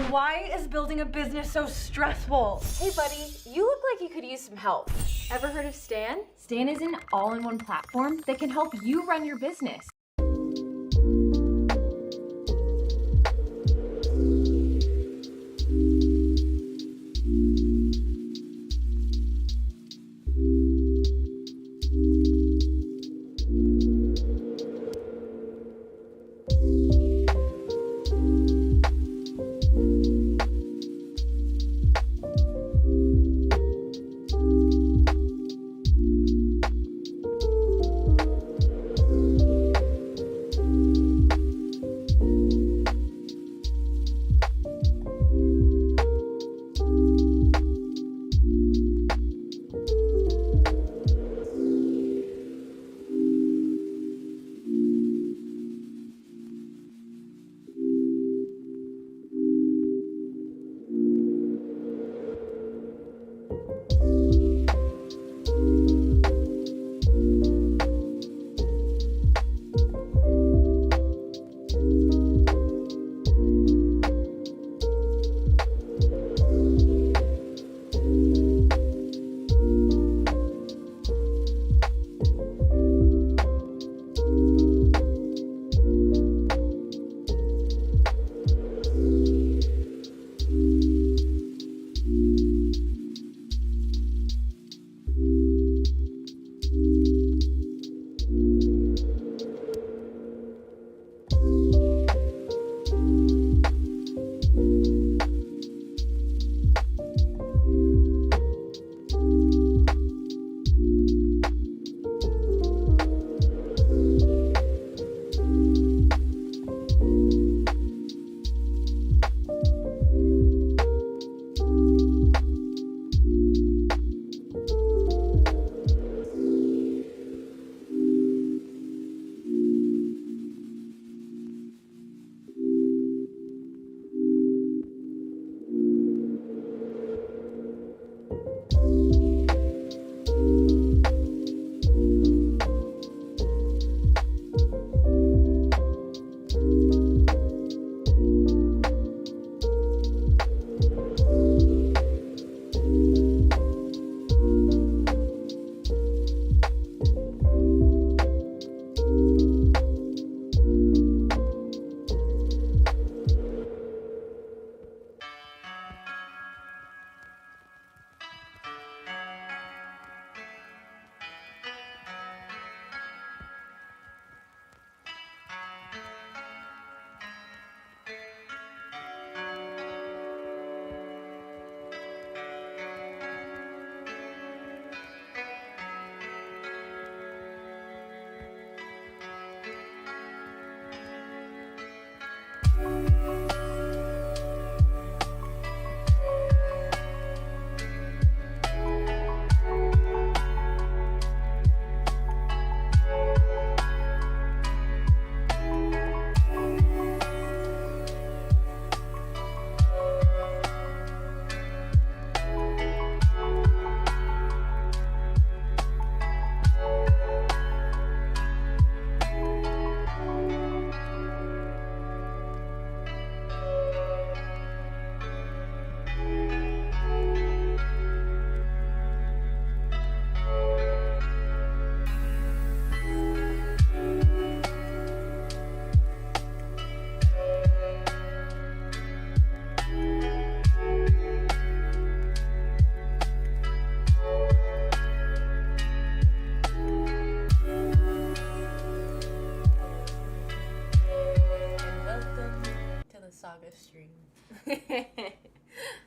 Why is building a business so stressful? Hey buddy, you look like you could use some help. Ever heard of Stan? Stan is an all-in-one platform that can help you run your business.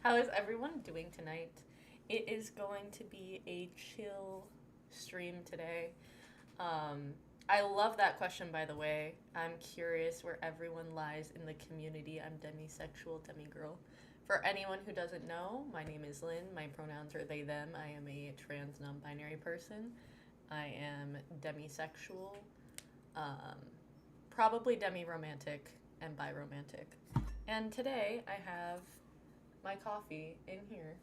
How is everyone doing tonight? It is going to be a chill stream today. I love that question, by the way. I'm curious where everyone lies in the community. I'm demisexual, demigirl. For anyone who doesn't know, my name is Lynn. My pronouns are they, them. I am a trans non-binary person. I am demisexual, probably demi-romantic and bi-romantic. And today I have my coffee in here.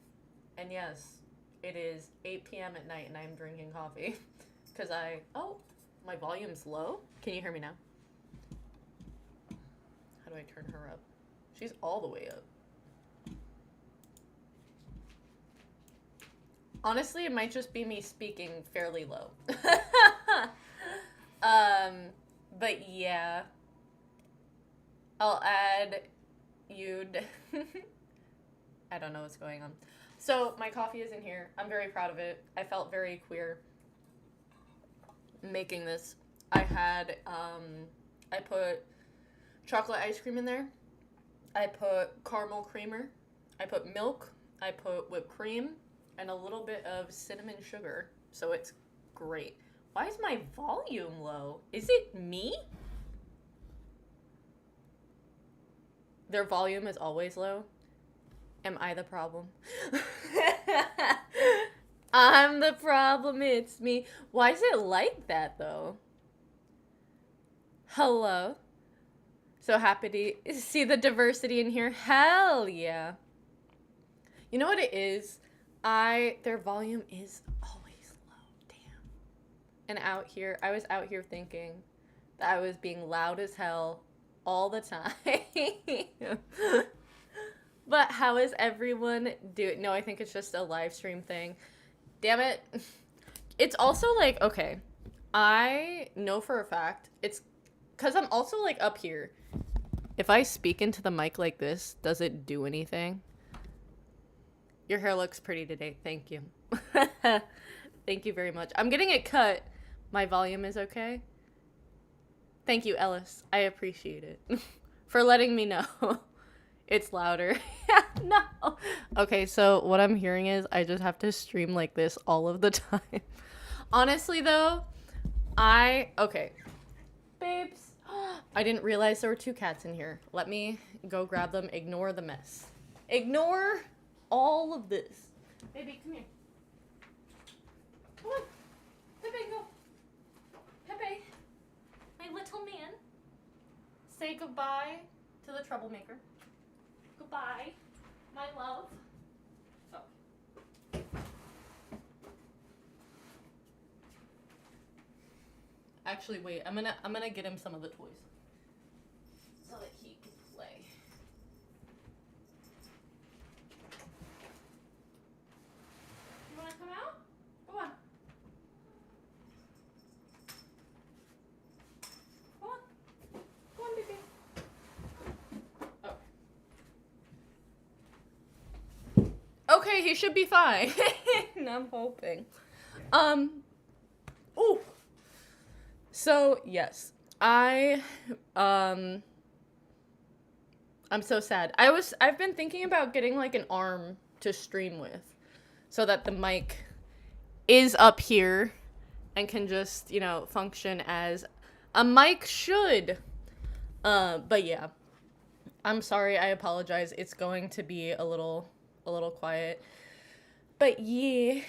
And yes, it is 8 p.m. at night and I'm drinking coffee because my volume's low. Can you hear me now? How do I turn her up? She's all the way up. Honestly, it might just be me speaking fairly low. But yeah. I'll add you. I don't know what's going on. So my coffee is in here. I'm very proud of it. I felt very queer making this. I had, I put chocolate ice cream in there. I put caramel creamer. I put milk. I put whipped cream and a little bit of cinnamon sugar. So it's great. Why is my volume low? Is it me? Their volume is always low. Am I the problem? I'm the problem, it's me. Why is it like that, though? Hello. So happy to see the diversity in here. Hell yeah. You know what it is? Their volume is always low. Damn. And out here, I was out here thinking that I was being loud as hell all the time. But how is everyone doing? No, I think it's just a live stream thing. Damn it. It's also like, okay, I know for a fact, it's because I'm also like up here. If I speak into the mic like this, does it do anything? Your hair looks pretty today. Thank you. Thank you very much. I'm getting it cut. My volume is okay. Thank you, Ellis. I appreciate it for letting me know. It's louder. No. Okay, so what I'm hearing is I just have to stream like this all of the time. Honestly, though, okay. Babes, I didn't realize there were 2 cats in here. Let me go grab them. Ignore the mess. Ignore all of this. Baby, come here. Come on. Pepe, go. Pepe, my little man. Say goodbye to the troublemaker. Goodbye, my love. Oh. Actually, wait. I'm gonna get him some of the toys so that he can play. You wanna come out? Come on. Come on. Come on, baby. Okay, he should be fine. I'm hoping. Ooh. So, yes. I'm so sad. I've been thinking about getting like an arm to stream with so that the mic is up here and can just, function as a mic should. But yeah. I'm sorry. I apologize. It's going to be a little quiet. But yeah,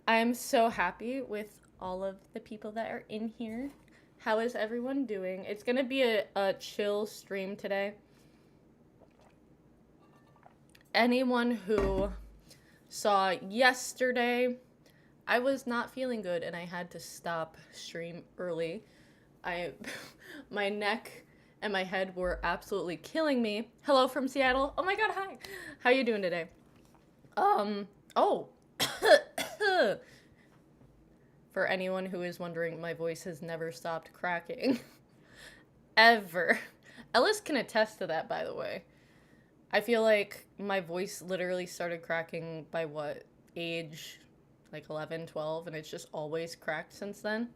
I'm so happy with all of the people that are in here. How is everyone doing? It's gonna be a chill stream today. Anyone who saw yesterday, I was not feeling good and I had to stop stream early. My neck and my head were absolutely killing me. Hello from Seattle. Oh my god, hi. How you doing today? Oh. For anyone who is wondering, my voice has never stopped cracking. Ever. Ellis can attest to that, by the way. I feel like my voice literally started cracking by what? Age, like 11, 12, and it's just always cracked since then.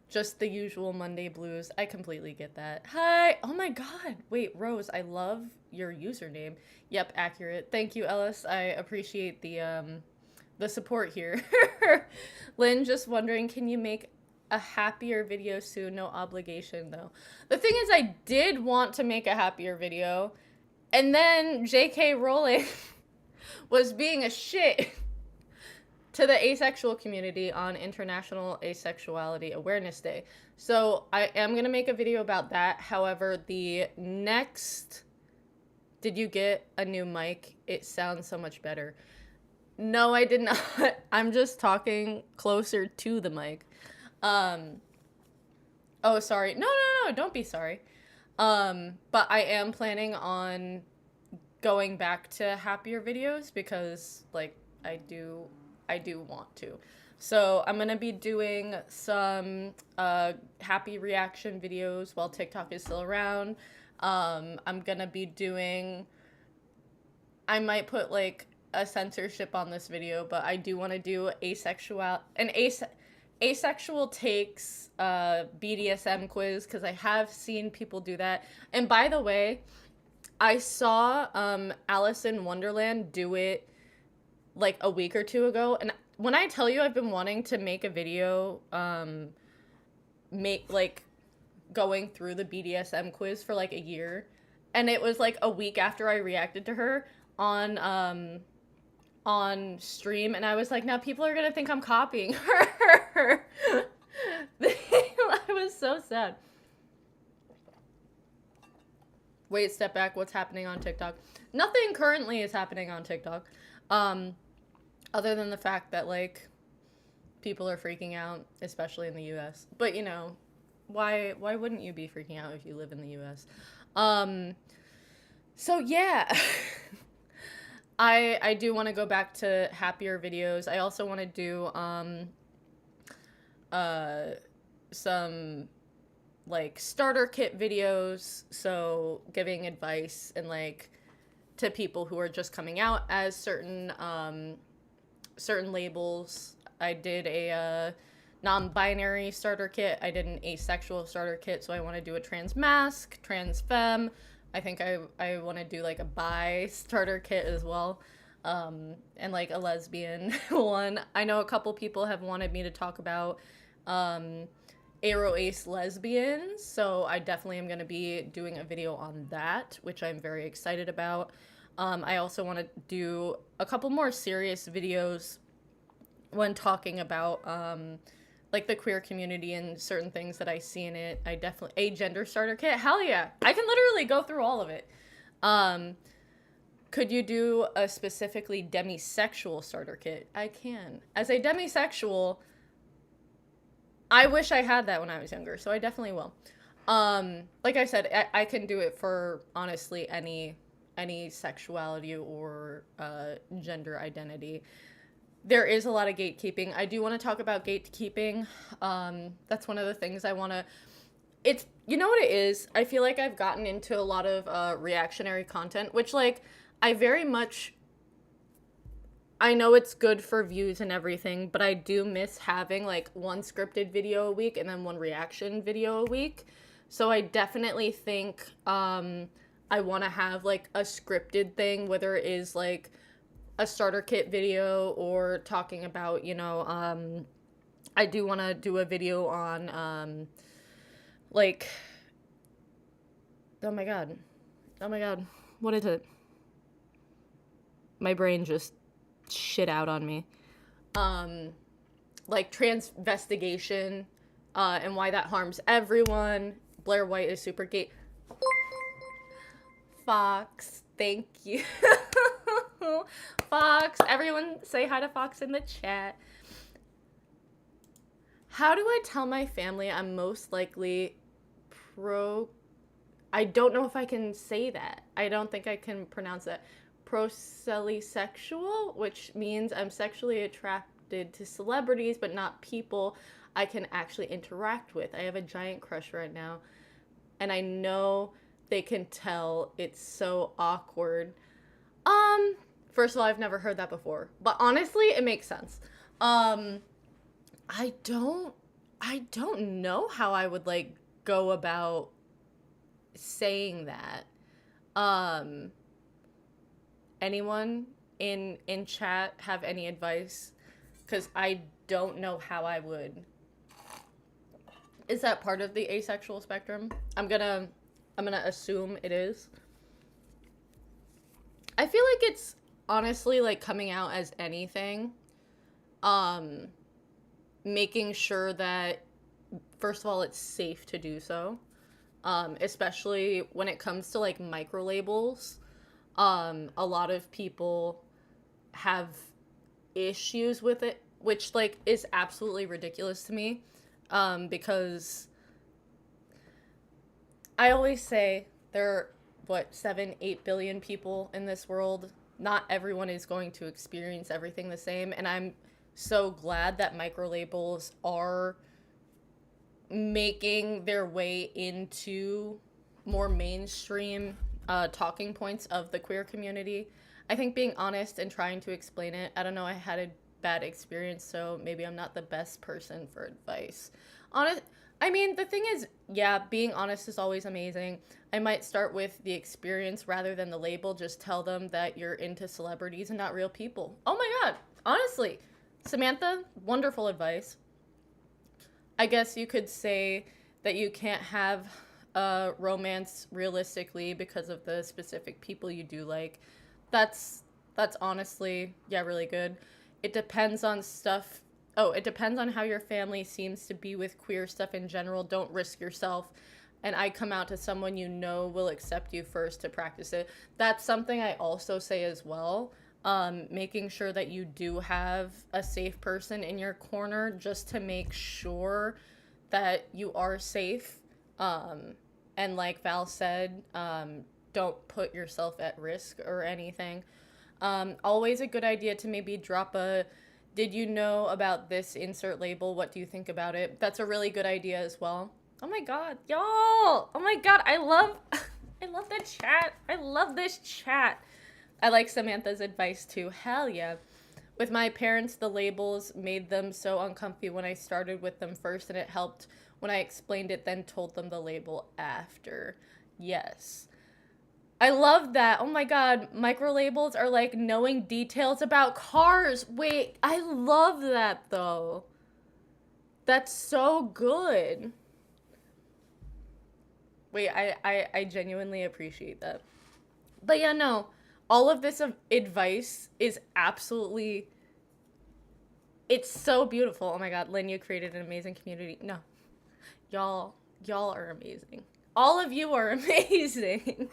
Just the usual Monday blues. I completely get that. Hi! Oh my god! Wait, Rose, I love your username. Yep, accurate. Thank you, Ellis. I appreciate the support here. Lynn, just wondering, can you make a happier video soon? No obligation, though. The thing is, I did want to make a happier video, and then J.K. Rowling was being a shit to the asexual community on International Asexuality Awareness Day. So I am going to make a video about that. However, the next... Did you get a new mic? It sounds so much better. No, I did not. I'm just talking closer to the mic. Oh, sorry. No, don't be sorry. But I am planning on going back to happier videos because like I do want to. So I'm gonna be doing some happy reaction videos while TikTok is still around. I'm gonna be doing, I might put like a censorship on this video, but I do want to do asexual takes BDSM quiz, because I have seen people do that. And by the way, I saw Alice in Wonderland do it like a week or two ago, and when I tell you I've been wanting to make a video going through the BDSM quiz for like a year, and it was like a week after I reacted to her on stream, and I was like, now people are gonna think I'm copying her. I was so sad. Wait, step back. What's happening on TikTok? Nothing currently is happening on TikTok. Other than the fact that, like, people are freaking out, especially in the US. But, you know, why wouldn't you be freaking out if you live in the US? So, yeah. I do want to go back to happier videos. I also want to do, some, like, starter kit videos. So, giving advice and, like, to people who are just coming out as certain labels. I did a non-binary starter kit. I did an asexual starter kit, so I want to do a trans masc, trans femme. I think I want to do like a bi starter kit as well, and like a lesbian one. I know a couple people have wanted me to talk about aro-ace lesbians, so I definitely am going to be doing a video on that, which I'm very excited about. I also want to do a couple more serious videos when talking about, like, the queer community and certain things that I see in it. A gender starter kit? Hell yeah. I can literally go through all of it. Could you do a specifically demisexual starter kit? I can. As a demisexual, I wish I had that when I was younger, so I definitely will. Like I said, I can do it for, honestly, any sexuality or gender identity. There is a lot of gatekeeping. I do want to talk about gatekeeping. That's one of the things I want to... You know what it is? I feel like I've gotten into a lot of reactionary content, which, like, I know it's good for views and everything, but I do miss having, like, one scripted video a week and then one reaction video a week. So I definitely think I want to have, like, a scripted thing, whether it is, like, a starter kit video or talking about, you know, I do want to do a video on, like, oh my god, what is it? My brain just shit out on me. Like, transvestigation, and why that harms everyone. Blair White is super gay. Fox, thank you. Fox, everyone say hi to Fox in the chat. How do I tell my family I'm most likely I don't know if I can say that. I don't think I can pronounce that. Prosexual, which means I'm sexually attracted to celebrities, but not people I can actually interact with. I have a giant crush right now, and I know they can tell. It's so awkward. First of all, I've never heard that before, but honestly, it makes sense. I don't know how I would, like, go about saying that. Anyone in chat have any advice? Because I don't know how I would. Is that part of the asexual spectrum? I'm gonna assume it is. I feel like it's honestly, like, coming out as anything. Making sure that, first of all, it's safe to do so. Especially when it comes to, like, micro labels. A lot of people have issues with it, which, like, is absolutely ridiculous to me. Because I always say 7-8 billion people in this world. Not everyone is going to experience everything the same, and I'm so glad that micro labels are making their way into more mainstream talking points of the queer community. I think being honest and trying to explain it, I don't know, I had a bad experience, so maybe I'm not the best person for advice. The thing is, yeah, being honest is always amazing. I might start with the experience rather than the label. Just tell them that you're into celebrities and not real people. Oh my God, honestly, Samantha, wonderful advice. I guess you could say that you can't have romance realistically because of the specific people you do like. That's honestly, yeah, really good. It depends on stuff. Oh, it depends on how your family seems to be with queer stuff in general. Don't risk yourself. And I come out to someone you know will accept you first to practice it. That's something I also say as well. Making sure that you do have a safe person in your corner just to make sure that you are safe. And like Val said, don't put yourself at risk or anything. Always a good idea to maybe drop a, did you know about this insert label? What do you think about it? That's a really good idea as well. Oh my God, y'all. Oh my God, I love the chat. I love this chat. I like Samantha's advice too. Hell yeah. With my parents, the labels made them so uncomfy when I started with them first, and it helped when I explained it, then told them the label after. Yes. I love that. Oh my God. Micro labels are like knowing details about cars. Wait, I love that though. That's so good. Wait, I genuinely appreciate that. But yeah, no. All of this advice is absolutely, it's so beautiful. Oh my God, Lynn, you created an amazing community. No, y'all are amazing. All of you are amazing.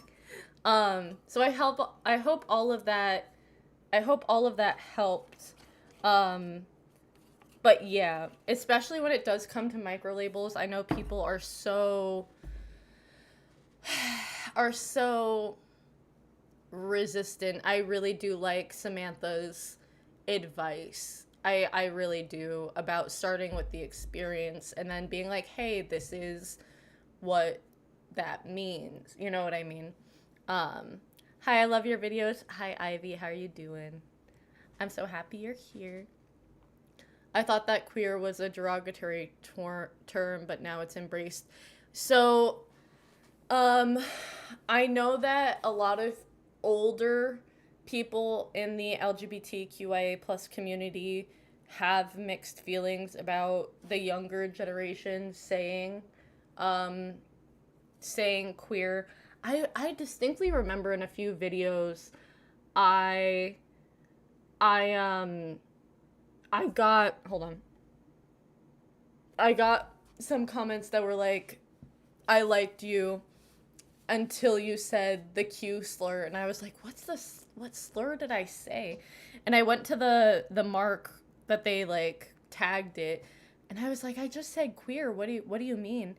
So I hope all of that helped. But yeah, especially when it does come to micro labels, I know people are so resistant. I really do like Samantha's advice. I really do, about starting with the experience and then being like, hey, this is what that means. You know what I mean? Hi, I love your videos. Hi, Ivy. How are you doing? I'm so happy you're here. I thought that queer was a derogatory term, but now it's embraced. So, I know that a lot of older people in the LGBTQIA plus community have mixed feelings about the younger generation saying queer. I distinctly remember in a few videos I got some comments that were like, I liked you until you said the Q slur, and I was like, what slur did I say? And I went to the mark that they like tagged it, and I was like, I just said queer. What do you mean?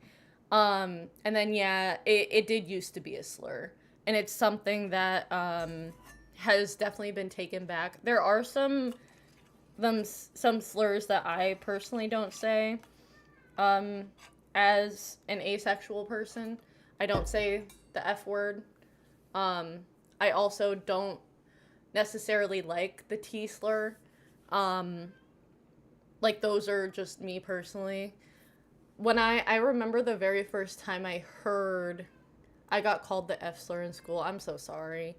And then yeah, it did used to be a slur, and it's something that has definitely been taken back. There are some slurs that I personally don't say. As an asexual person, I don't say the F word. I also don't necessarily like the T slur. Like, those are just me personally. When I remember the very first time I heard I got called the F slur in school. I'm so sorry.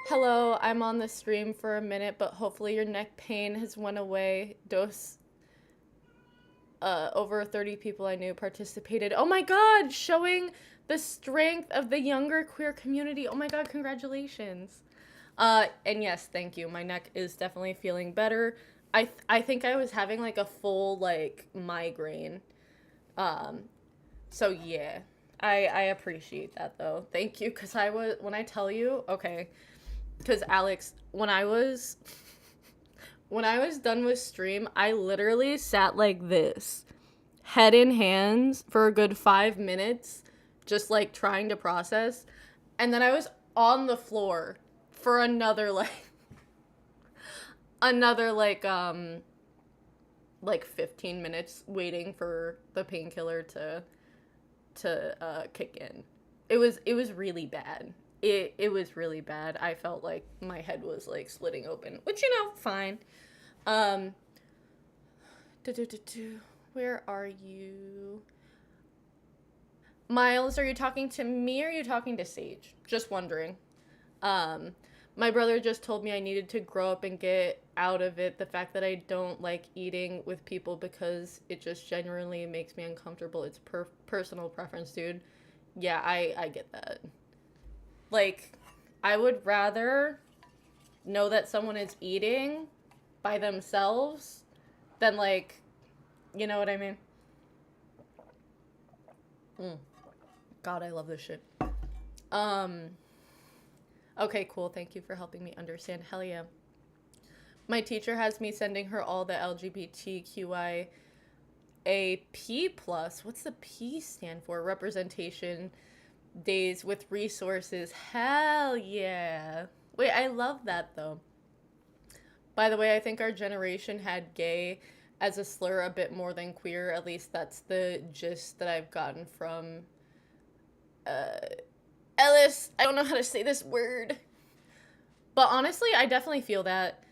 Hello, I'm on the stream for a minute, but hopefully your neck pain has went away. Over 30 people I knew participated. Oh my God, showing the strength of the younger queer community. Oh my God, congratulations. And yes, thank you. My neck is definitely feeling better. I think I was having like a full like migraine. So yeah, I appreciate that though. Thank you. Cause when I tell you, okay, cause Alex, when I was done with stream, I literally sat like this, head in hands for a good 5 minutes, just like trying to process. And then I was on the floor for another, like 15 minutes waiting for the painkiller to kick in. It was really bad. It was really bad. I felt like my head was like splitting open, which, fine. Where are you? Miles, are you talking to me or are you talking to Sage? Just wondering. My brother just told me I needed to grow up and get out of it. The fact that I don't like eating with people because it just genuinely makes me uncomfortable. It's personal preference, dude. Yeah, I get that. Like, I would rather know that someone is eating by themselves than, like, you know what I mean? God, I love this shit. Okay, cool. Thank you for helping me understand. Hell yeah. My teacher has me sending her all the LGBTQIA P+. What's the P stand for? Representation days with resources. Hell yeah. Wait, I love that though. By the way, I think our generation had gay as a slur a bit more than queer. At least that's the gist that I've gotten from Ellis. I don't know how to say this word. But honestly, I definitely feel that.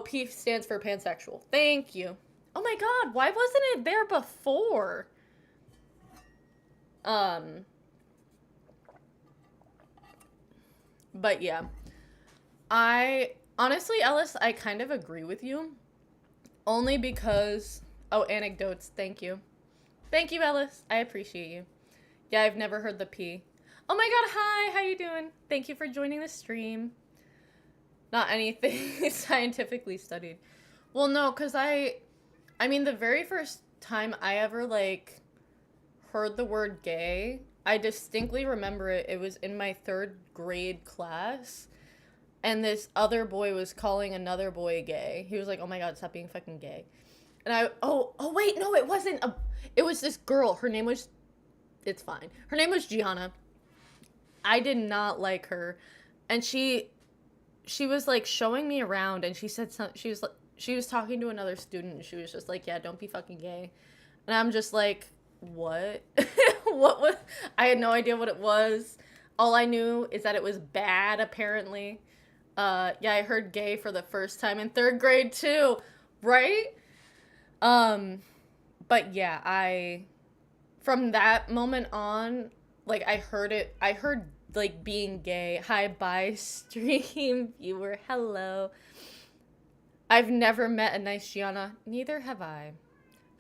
P stands for pansexual. Thank you. Oh my god, why wasn't it there before? But yeah. Honestly, Ellis, I kind of agree with you. Only because... Oh, anecdotes. Thank you. Thank you, Ellis. I appreciate you. Yeah, I've never heard the P. Oh my god, hi! How you doing? Thank you for joining the stream. Not anything scientifically studied. Well, no, because I mean, the very first time I ever, like, heard the word gay, I distinctly remember it. It was in my 3rd grade class. And this other boy was calling another boy gay. He was like, oh my god, stop being fucking gay. And wait, no, it wasn't. It was this girl. Her name was, it's fine. Her name was Gianna. I did not like her. And she was like showing me around and she said something. She was talking to another student and she was just like, yeah, don't be fucking gay. And I'm just like, what? What was, I had no idea what it was. All I knew is that it was bad, apparently. Yeah, I heard gay for the first time in 3rd grade too, right? But yeah, from that moment on, like, I heard like being gay. Hi, bye, stream viewer, hello. I've never met a nice Gianna, neither have I.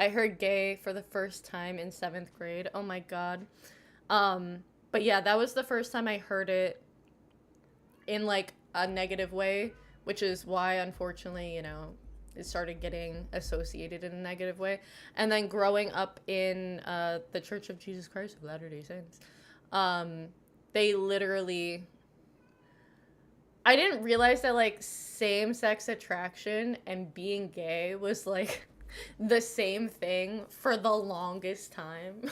I heard gay for the first time in 7th grade, oh my god. But yeah, that was the first time I heard it in, like, a negative way, which is why, unfortunately, it started getting associated in a negative way. And then growing up in the Church of Jesus Christ of Latter-day Saints, they literally... I didn't realize that, like, same-sex attraction and being gay was, like, the same thing for the longest time.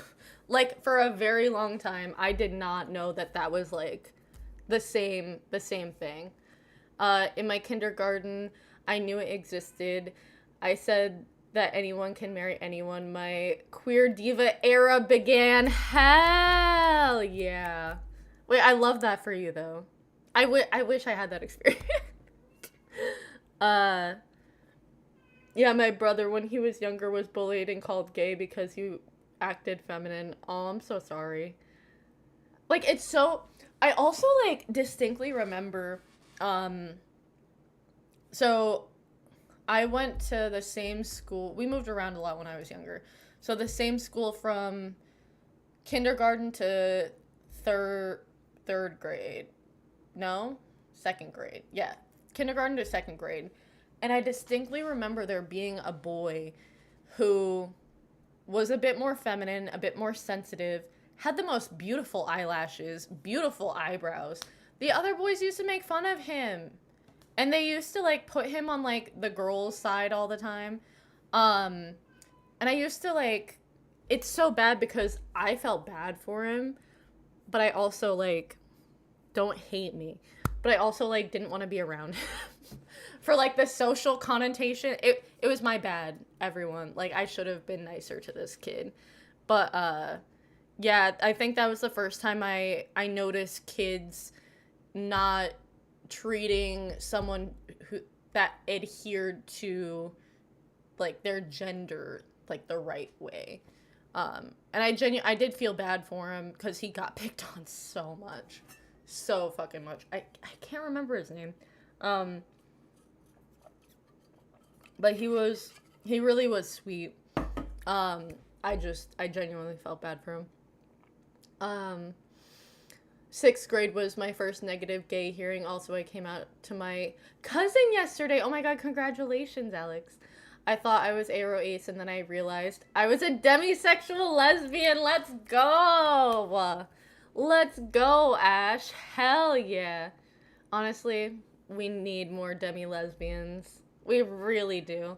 Like, for a very long time, I did not know that that was, like, the same thing. In my kindergarten, I knew it existed. I said that anyone can marry anyone. My queer diva era began. Hell yeah. Wait, I love that for you, though. I wish I had that experience. Yeah, my brother, when he was younger, was bullied and called gay because he acted feminine. Oh, I'm so sorry. Like, it's so... I also, like, distinctly remember, so I went to the same school. We moved around a lot when I was younger. So the same school from kindergarten to third grade. No? 2nd grade. Yeah. Kindergarten to 2nd grade. And I distinctly remember there being a boy who was a bit more feminine, a bit more sensitive, had the most beautiful eyelashes, beautiful eyebrows. The other boys used to make fun of him. And they used to, like, put him on, like, the girls' side all the time. And I used to, like... It's so bad because I felt bad for him. But I also, like... don't hate me, but I also, like, didn't want to be around for, like, the social connotation. It was my bad, everyone. Like, I should have been nicer to this kid. But, yeah, I think that was the first time I noticed kids not treating someone that adhered to, like, their gender, like, the right way. And I did feel bad for him because he got picked on so much. So fucking much. I can't remember his name. But he really was sweet. I genuinely felt bad for him. 6th grade was my first negative gay hearing. Also, I came out to my cousin yesterday. Oh my god, congratulations, Alex. I thought I was aro-ace, and then I realized I was a demisexual lesbian. Let's go! Let's go, Ash. Hell yeah. Honestly, we need more demi-lesbians. We really do.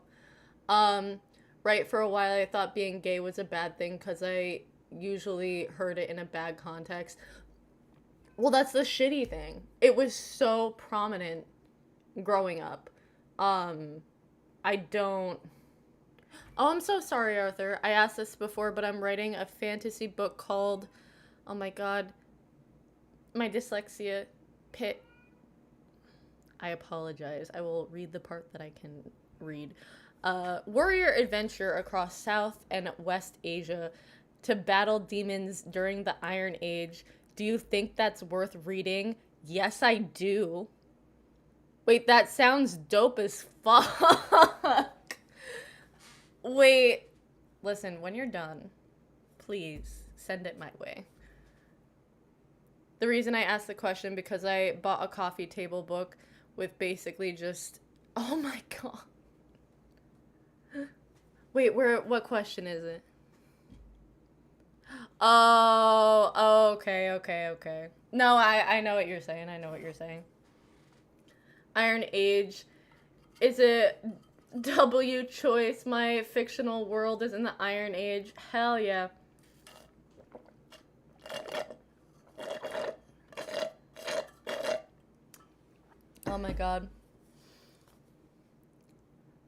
Right, for a while I thought being gay was a bad thing because I usually heard it in a bad context. Well, that's the shitty thing. It was so prominent growing up. I don't... Oh, I'm so sorry, Arthur. I asked this before, but I'm writing a fantasy book called... Oh my god. My dyslexia. Pit. I apologize. I will read the part that I can read. Warrior adventure across South and West Asia to battle demons during the Iron Age. Do you think that's worth reading? Yes, I do. Wait, that sounds dope as fuck. Wait. Listen, when you're done, please send it my way. The reason I asked the question because I bought a coffee table book with basically just... Oh my god. Wait, what question is it? Oh, okay. No, I know what you're saying. Iron Age is a W choice. My fictional world is in the Iron Age. Hell yeah. Oh my god.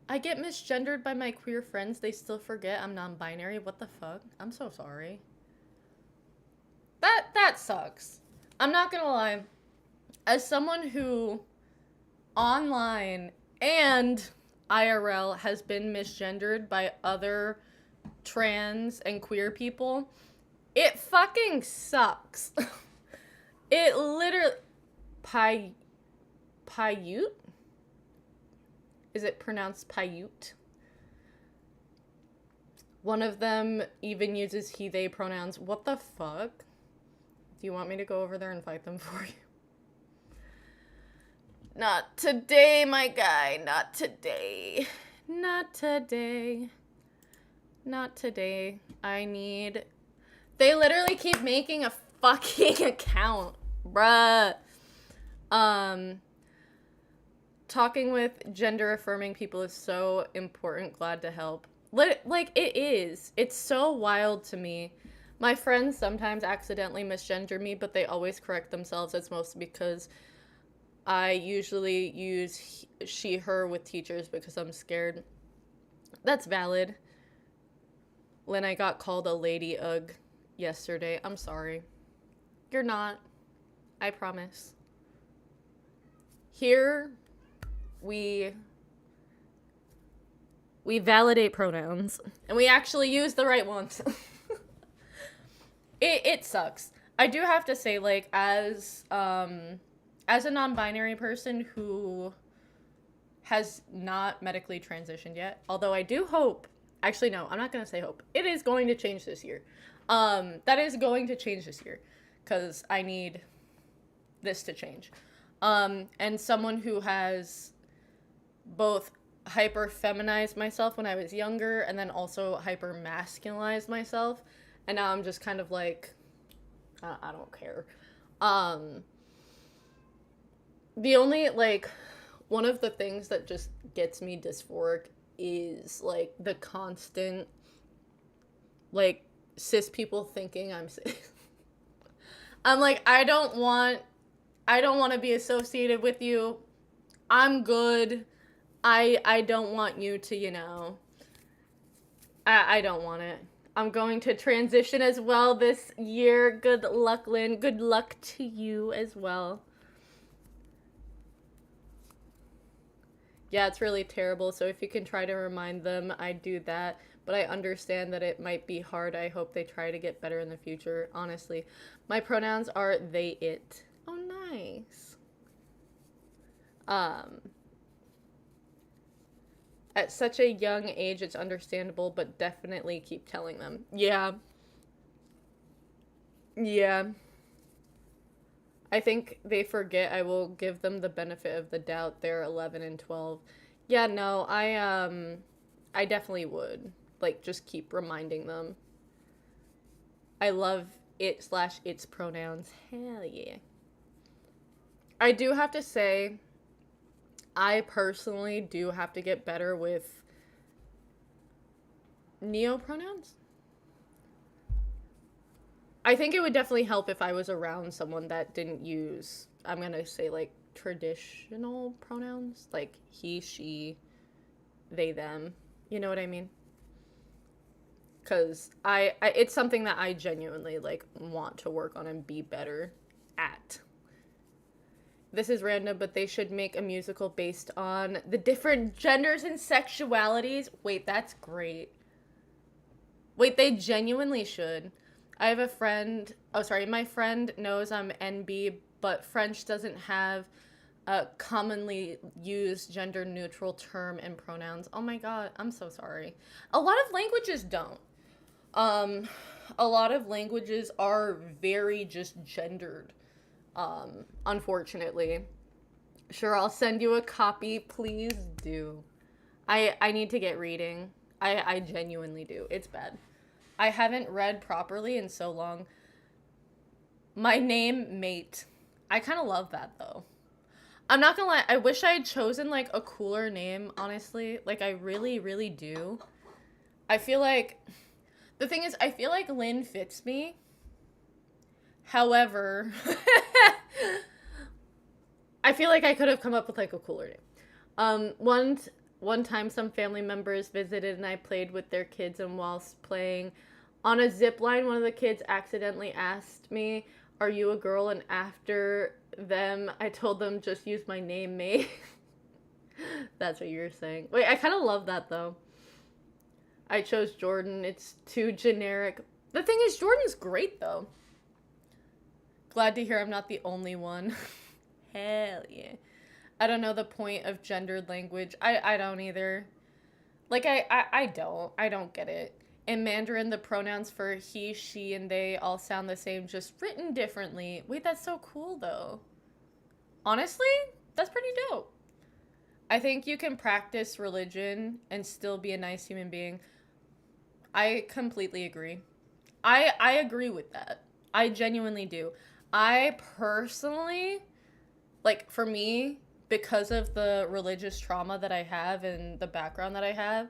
I get misgendered by my queer friends. They still forget I'm non-binary. What the fuck? I'm so sorry. That sucks. I'm not gonna lie. As someone who online and IRL has been misgendered by other trans and queer people, it fucking sucks. It literally... Paiute? Is it pronounced Paiute? One of them even uses he, they pronouns. What the fuck? Do you want me to go over there and fight them for you? Not today, my guy. Not today. Not today. Not today. I need... They literally keep making a fucking account. Bruh. Talking with gender-affirming people is so important. Glad to help. Like, it is. It's so wild to me. My friends sometimes accidentally misgender me, but they always correct themselves. It's mostly because I usually use she, her with teachers because I'm scared. That's valid. When I got called a lady ugh yesterday, I'm sorry. You're not. I promise. Here, we validate pronouns, and we actually use the right ones. It sucks. I do have to say, like, as a non-binary person who has not medically transitioned yet, although I do hope, actually no, I'm not gonna say hope. It is going to change this year. That is going to change this year, because I need this to change. And someone who has both hyper-feminized myself when I was younger and then also hyper-masculinized myself. And now I'm just kind of like, I don't care. The only, like, one of the things that just gets me dysphoric is, like, the constant, like, cis people thinking I'm cis. I'm like, I don't want I don't want to be associated with you. I'm good. I don't want you to, I don't want it. I'm going to transition as well this year. Good luck, Lynn. Good luck to you as well. Yeah, it's really terrible. So if you can try to remind them, I do that. But I understand that it might be hard. I hope they try to get better in the future. Honestly, my pronouns are they, it. Oh, nice. At such a young age, it's understandable, but definitely keep telling them. Yeah. Yeah. I think they forget. I will give them the benefit of the doubt. They're 11 and 12. Yeah, no, I definitely would. Like, just keep reminding them. I love it/its pronouns. Hell yeah. I do have to say, I personally do have to get better with neopronouns. I think it would definitely help if I was around someone that didn't use, I'm going to say, like, traditional pronouns. Like, he, she, they, them. You know what I mean? Because it's something that I genuinely, like, want to work on and be better at. This is random, but they should make a musical based on the different genders and sexualities. Wait, that's great. Wait, they genuinely should. I have a friend, my friend knows I'm NB, but French doesn't have a commonly used gender neutral term and pronouns. Oh my god, I'm so sorry. A lot of languages don't. A lot of languages are very just gendered. Unfortunately. Sure, I'll send you a copy. Please do. I need to get reading. I genuinely do. It's bad. I haven't read properly in so long. My name, Mate. I kind of love that, though. I'm not gonna lie. I wish I had chosen, like, a cooler name, honestly. Like, I really, really do. I feel like... The thing is, I feel like Lynn fits me. However, I feel like I could have come up with, like, a cooler name. One time some family members visited and I played with their kids, and whilst playing on a zip line, one of the kids accidentally asked me, "Are you a girl?" And after them, I told them just use my name, May. That's what you're saying. Wait, I kind of love that, though. I chose Jordan. It's too generic. The thing is, Jordan's great, though. Glad to hear I'm not the only one. Hell yeah. I don't know the point of gendered language. I don't either. Like, I don't get it. In Mandarin, the pronouns for he, she, and they all sound the same, just written differently. Wait, that's so cool, though. Honestly, that's pretty dope. I think you can practice religion and still be a nice human being. I completely agree. I agree with that. I genuinely do. I personally, like, for me, because of the religious trauma that I have and the background that I have,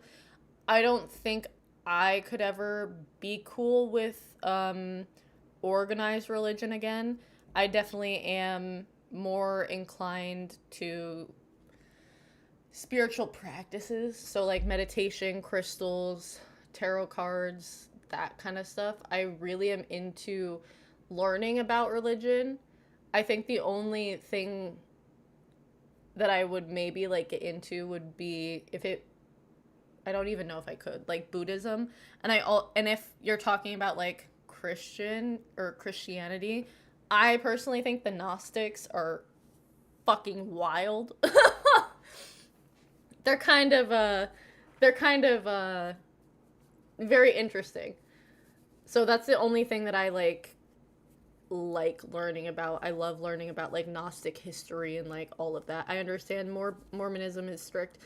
I don't think I could ever be cool with organized religion again. I definitely am more inclined to spiritual practices. So, like, meditation, crystals, tarot cards, that kind of stuff. I really am into learning about religion. I think the only thing that I would maybe, like, get into would be I don't even know if I could, like, Buddhism. And if you're talking about, like, Christian or Christianity, I personally think the Gnostics are fucking wild. They're kind of very interesting. So that's the only thing that I like learning about. I love learning about, like, Gnostic history and, like, all of that. I understand Mormonism is strict.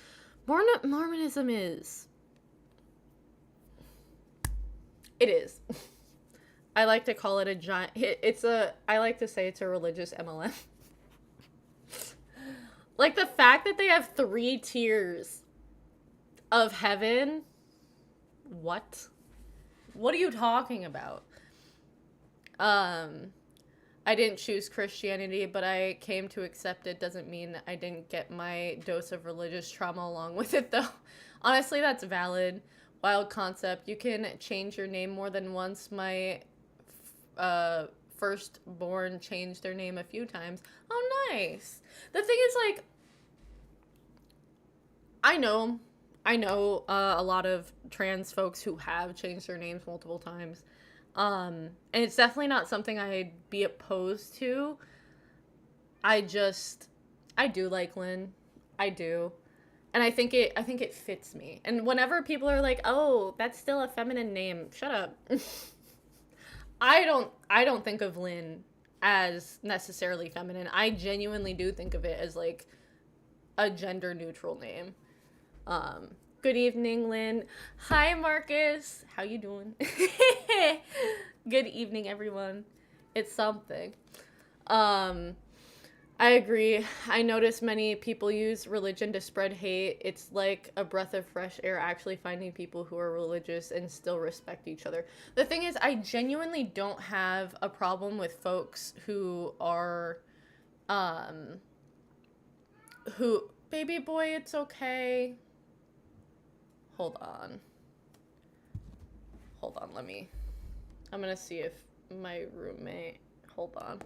Mormonism is. It is. I like to call it a giant. I like to say it's a religious MLM. Like, the fact that they have 3 tiers of heaven. What? What are you talking about? I I didn't choose Christianity, but I came to accept it. Doesn't mean I didn't get my dose of religious trauma along with it, though. Honestly, that's valid. Wild concept. You can change your name more than once. My firstborn changed their name a few times. Oh, nice. The thing is, like, I know a lot of trans folks who have changed their names multiple times. And it's definitely not something I'd be opposed to. I do like Lynn. I do. And I think it fits me. And whenever people are like, "Oh, that's still a feminine name." Shut up. I don't think of Lynn as necessarily feminine. I genuinely do think of it as like a gender neutral name. Good evening, Lynn. Hi, Marcus. How you doing? Good evening, everyone. It's something. I agree. I notice many people use religion to spread hate. It's like a breath of fresh air actually finding people who are religious and still respect each other. The thing is, I genuinely don't have a problem with folks who are, baby boy, it's okay. Hold on, I'm gonna see if my roommate, hold on,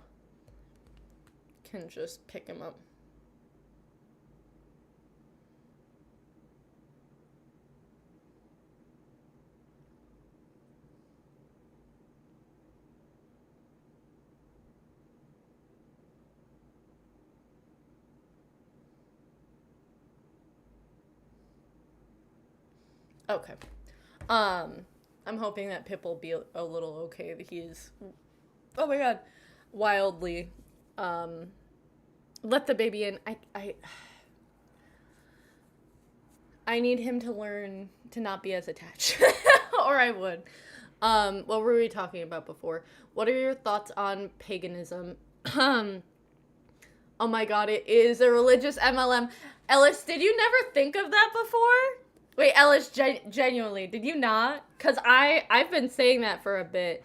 can just pick him up. Okay. I'm hoping that Pip will be a little okay. He's, oh my god, wildly, let the baby in. I need him to learn to not be as attached, or I would. What were we talking about before? What are your thoughts on paganism? Oh my god, it is a religious MLM. Ellis, did you never think of that before? Wait, Ellis, genuinely, did you not? Because I've been saying that for a bit.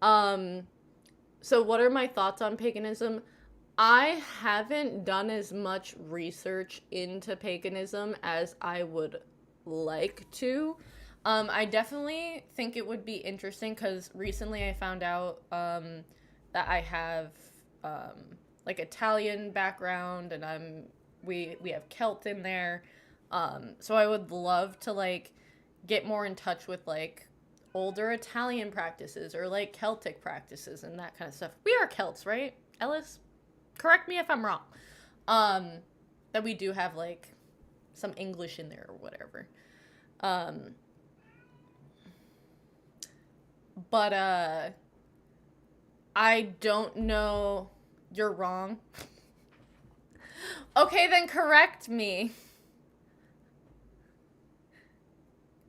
So what are my thoughts on paganism? I haven't done as much research into paganism as I would like to. I definitely think it would be interesting because recently I found out that I have like Italian background and we have Celt in there. So I would love to like get more in touch with like older Italian practices or like Celtic practices and that kind of stuff. We are Celts, right, Ellis? Correct me if I'm wrong. That we do have like some English in there or whatever. But I don't know. You're wrong. Okay, then correct me.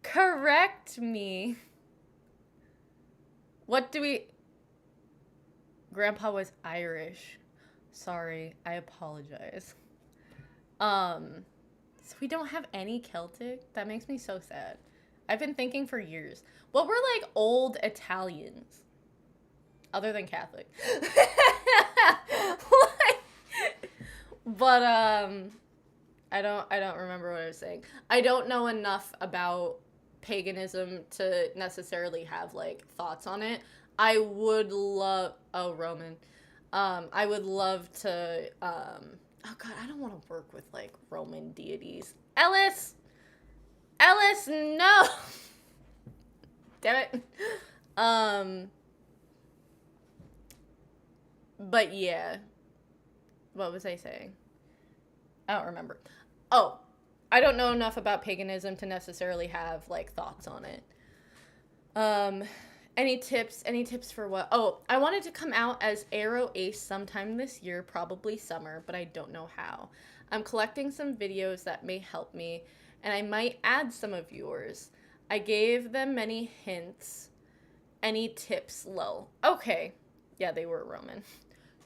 Correct me. What do we... Grandpa was Irish. Sorry, I apologize. So we don't have any Celtic? That makes me so sad. I've been thinking for years. What were like old Italians? Other than Catholic. But I don't remember what I was saying. I don't know enough about paganism to necessarily have like thoughts on it. I would love Roman. I would love to oh god, I don't want to work with like Roman deities. Ellis, no. Damn it. But yeah. What was I saying? I don't remember. Oh, I don't know enough about paganism to necessarily have like thoughts on it. Any tips for what? Oh, I wanted to come out as Aero Ace sometime this year, probably summer, but I don't know how. I'm collecting some videos that may help me, and I might add some of yours. I gave them many hints. Any tips, lol. Okay. Yeah, they were Roman.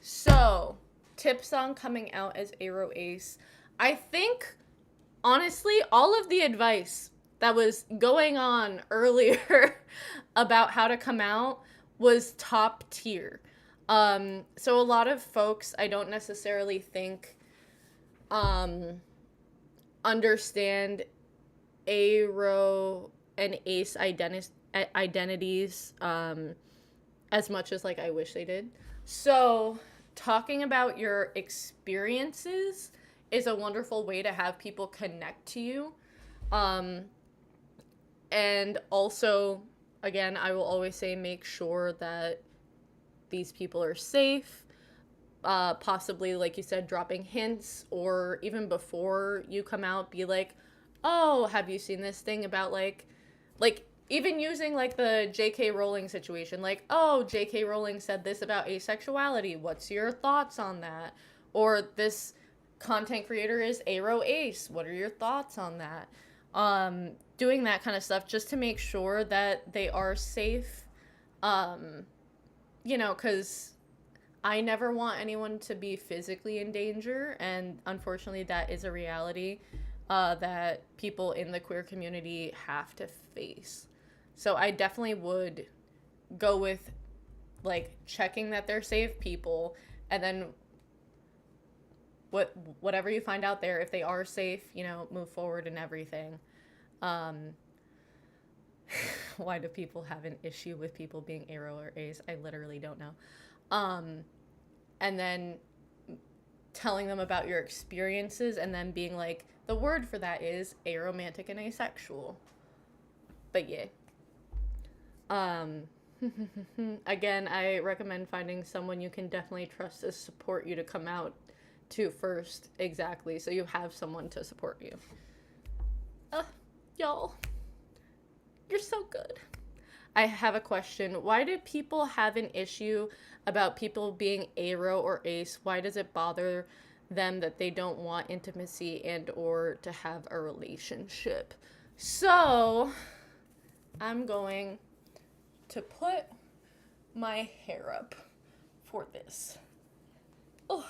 So, tips on coming out as Aero Ace. I think, honestly, all of the advice that was going on earlier about how to come out was top tier. So a lot of folks, I don't necessarily think understand ARO and ACE identities as much as like I wish they did. So talking about your experiences is a wonderful way to have people connect to you. And also, again, I will always say make sure that these people are safe. Possibly, like you said, dropping hints, or even before you come out, be like, oh, have you seen this thing about like even using like the J.K. Rowling situation, like, oh, J.K. Rowling said this about asexuality. What's your thoughts on that? Or this content creator is ARO Ace. What are your thoughts on that? Doing that kind of stuff just to make sure that they are safe. You know, because I never want anyone to be physically in danger, and unfortunately that is a reality that people in the queer community have to face. So I definitely would go with like checking that they're safe people, and then whatever you find out there, if they are safe, you know, move forward and everything. Why do people have an issue with people being ARO or ACE? I literally don't know. And then telling them about your experiences, and then being like, the word for that is aromantic and asexual. But yeah. Again, I recommend finding someone you can definitely trust to support you to come out to first. Exactly. So you have someone to support you. Y'all, you're so good. I have a question. Why do people have an issue about people being ARO or ACE? Why does it bother them that they don't want intimacy and or to have a relationship? So I'm going to put my hair up for this. Oh.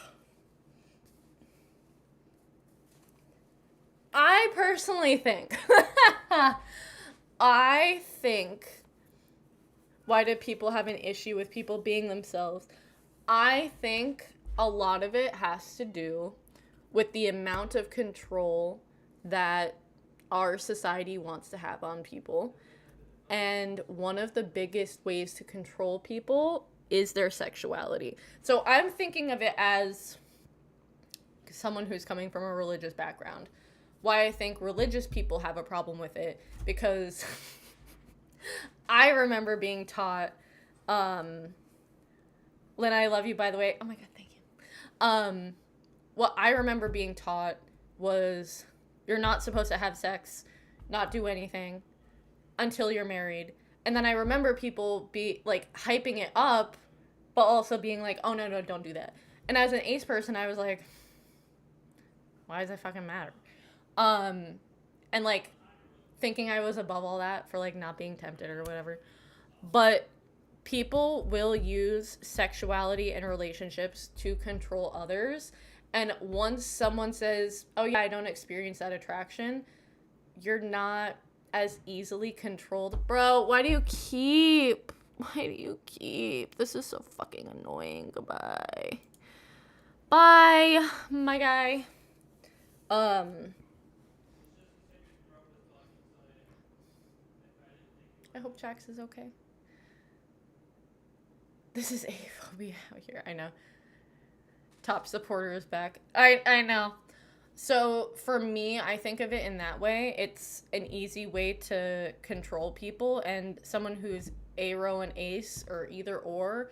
I personally think why do people have an issue with people being themselves? I think a lot of it has to do with the amount of control that our society wants to have on people. And one of the biggest ways to control people is their sexuality. So I'm thinking of it as someone who's coming from a religious background. Why I think religious people have a problem with it, because I remember being taught, Lynn, I love you, by the way. Oh my God, thank you. What I remember being taught was you're not supposed to have sex, not do anything until you're married. And then I remember people be like hyping it up, but also being like, oh no, don't do that. And as an ace person, I was like, why does it fucking matter? And like thinking I was above all that for like not being tempted or whatever. But people will use sexuality and relationships to control others. And once someone says, oh yeah, I don't experience that attraction, you're not as easily controlled. Bro, why do you keep? This is so fucking annoying. Goodbye. Bye, my guy. I hope Jax is okay. This is aphobia out here. I know. Top supporter is back. I know. So for me, I think of it in that way. It's an easy way to control people, and someone who's ARO and ACE or either or,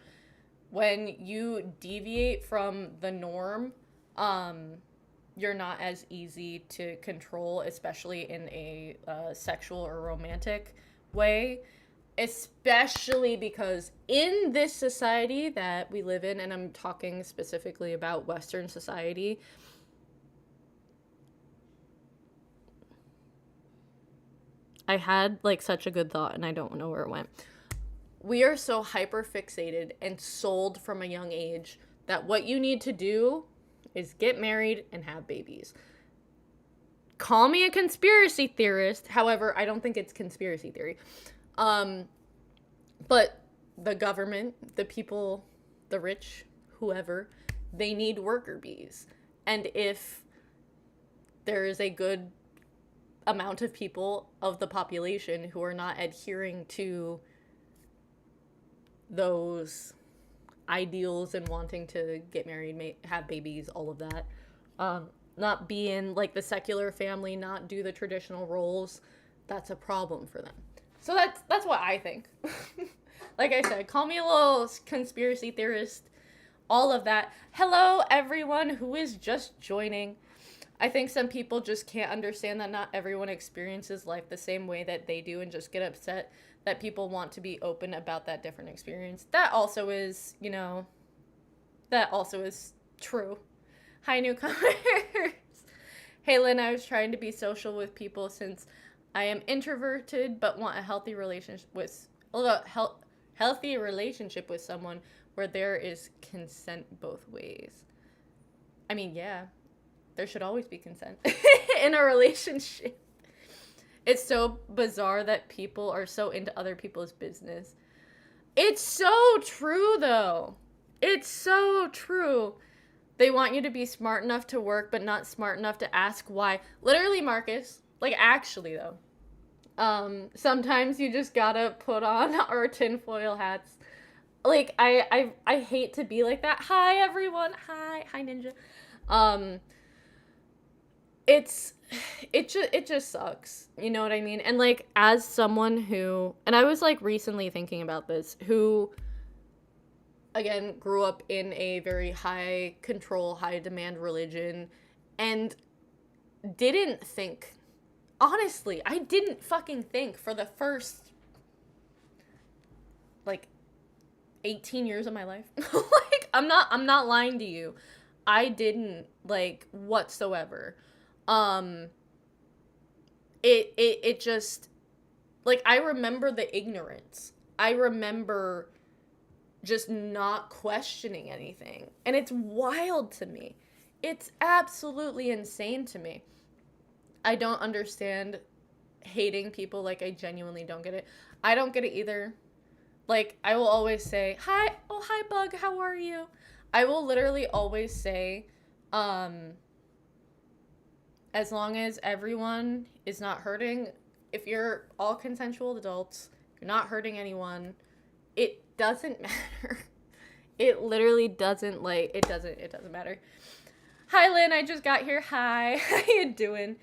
when you deviate from the norm, you're not as easy to control, especially in a sexual or romantic way, especially because in this society that we live in, and I'm talking specifically about Western society, I had like such a good thought and I don't know where it went. We are so hyper fixated and sold from a young age that what you need to do is get married and have babies. Call me a conspiracy theorist. However, I don't think it's conspiracy theory. But the government, the people the rich, whoever, they need worker bees. And if there is a good amount of people of the population who are not adhering to those ideals and wanting to get married, have babies, all of that, not be in like the secular family, not do the traditional roles, that's a problem for them. So that's what I think. Like I said, call me a little conspiracy theorist, all of that. Hello, everyone who is just joining. I think some people just can't understand that not everyone experiences life the same way that they do and just get upset that people want to be open about that different experience. That also is, that also is true. Hi, newcomers. Hey, Lynn, I was trying to be social with people since I am introverted but want a healthy relationship with someone where there is consent both ways. I mean, yeah, there should always be consent in a relationship. It's so bizarre that people are so into other people's business. It's so true, though. It's so true. They want you to be smart enough to work, but not smart enough to ask why. Literally, Marcus. Like, actually, though. Sometimes you just gotta put on our tinfoil hats. Like, I hate to be like that. Hi, everyone. Hi, Ninja. It just sucks. You know what I mean? And, like, as someone who, and I was, like, recently thinking about this, who, again, grew up in a very high control, high demand religion, and didn't think, honestly, I didn't fucking think for the first, like, 18 years of my life. Like, I'm not lying to you. I didn't, like, whatsoever. It just, like, I remember the ignorance. I remember just not questioning anything. And it's wild to me. It's absolutely insane to me. I don't understand hating people. Like, I genuinely don't get it. I don't get it either. Like, I will always say, hi, Bug, how are you? I will literally always say, as long as everyone is not hurting, if you're all consensual adults, you're not hurting anyone, it doesn't matter. It literally doesn't, like, it doesn't matter. Hi, Lynn, I just got here. Hi, how you doing?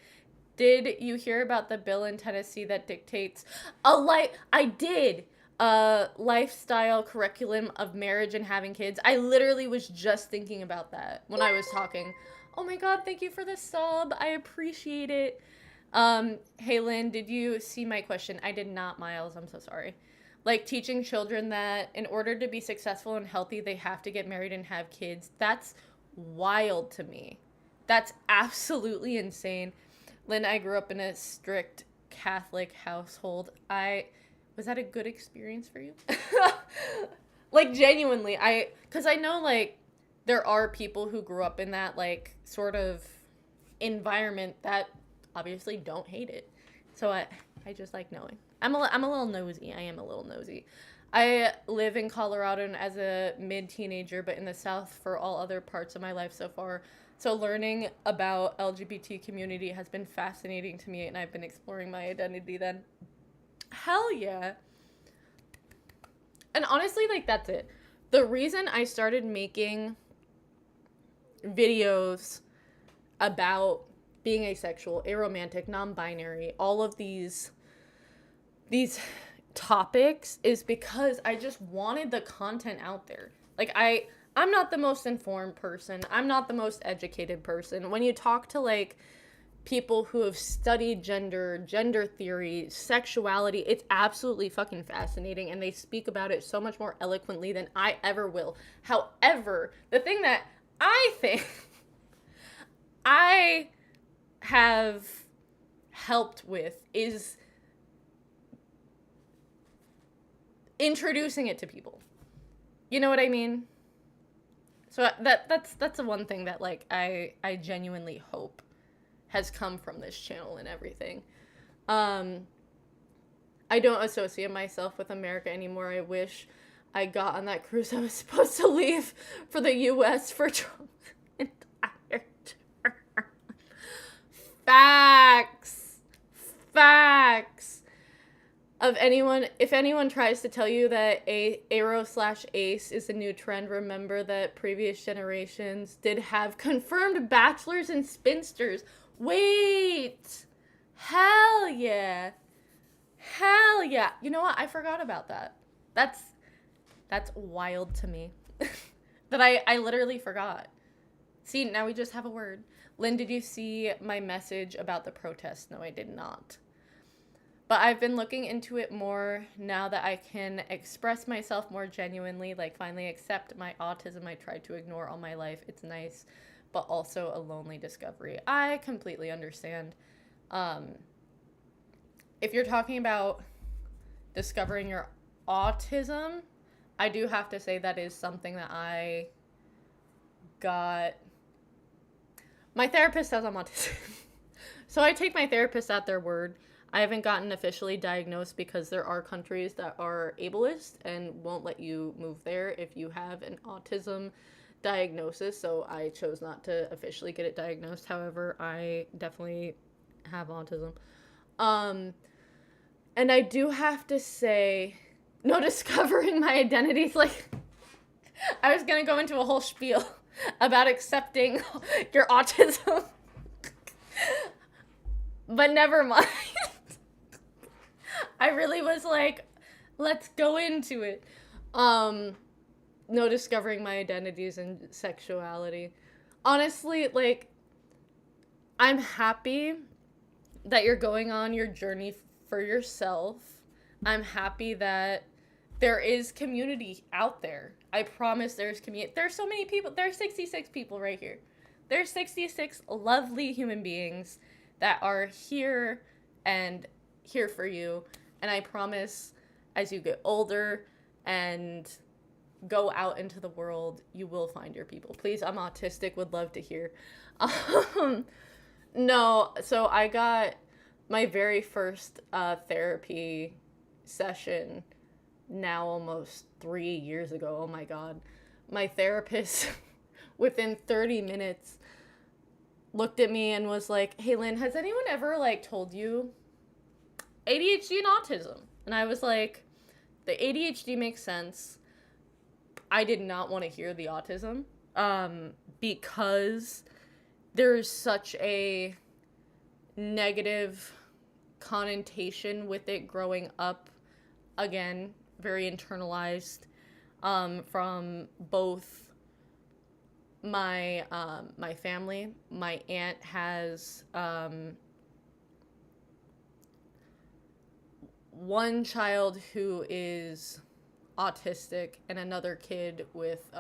Did you hear about the bill in Tennessee that dictates I did. Lifestyle curriculum of marriage and having kids. I literally was just thinking about that when I was talking. Oh my god, thank you for the sub. I appreciate it. Hey Lynn, did you see my question? I did not, Miles. I'm so sorry. Like, teaching children that in order to be successful and healthy, they have to get married and have kids. That's wild to me. That's absolutely insane. Lynn, I grew up in a strict Catholic household. Was that a good experience for you? Like, genuinely, because I know, like, there are people who grew up in that, like, sort of environment that obviously don't hate it. So I just like knowing. I'm a little nosy. I am a little nosy. I live in Colorado and as a mid-teenager, but in the South for all other parts of my life so far. So learning about LGBT community has been fascinating to me, and I've been exploring my identity then. Hell yeah. And honestly, like, that's it. The reason I started making videos about being asexual, aromantic, non-binary, all of these topics is because I just wanted the content out there. Like, I'm not the most informed person. I'm not the most educated person. When you talk to, like, people who have studied gender theory, sexuality, it's absolutely fucking fascinating, and they speak about it so much more eloquently than I ever will. However, the thing that I think I have helped with is introducing it to people. You know what I mean? So that's the one thing that, like, I genuinely hope has come from this channel and everything. I don't associate myself with America anymore. I wish. I got on that cruise, I was supposed to leave for the US for entire term. Facts. If anyone tries to tell you that Aero/Ace is a new trend, remember that previous generations did have confirmed bachelors and spinsters. Wait. Hell yeah. You know what? I forgot about that. That's wild to me. That I literally forgot. See, now we just have a word. Lynn, did you see my message about the protest? No, I did not. But I've been looking into it more now that I can express myself more genuinely, like finally accept my autism I tried to ignore all my life. It's nice, but also a lonely discovery. I completely understand. If you're talking about discovering your autism, I do have to say that is something that I got. My therapist says I'm autistic. So I take my therapist at their word. I haven't gotten officially diagnosed because there are countries that are ableist and won't let you move there if you have an autism diagnosis. So I chose not to officially get it diagnosed. However, I definitely have autism. And I do have to say, no, discovering my identity is like, I was going to go into a whole spiel about accepting your autism. But never mind. I really was like, let's go into it. No, discovering my identities and sexuality. Honestly, like, I'm happy that you're going on your journey for yourself. I'm happy that there is community out there. I promise there's community. There's so many people. There's 66 people right here. There's 66 lovely human beings that are here and here for you. And I promise as you get older and go out into the world, you will find your people. Please, I'm autistic, would love to hear. No, so I got my very first therapy session now almost 3 years ago. Oh my God. My therapist within 30 minutes looked at me and was like, hey Lynn, has anyone ever like told you ADHD and autism? And I was like, the ADHD makes sense. I did not want to hear the autism because there's such a negative connotation with it growing up. Again, very internalized from both my my family. My aunt has one child who is autistic and another kid with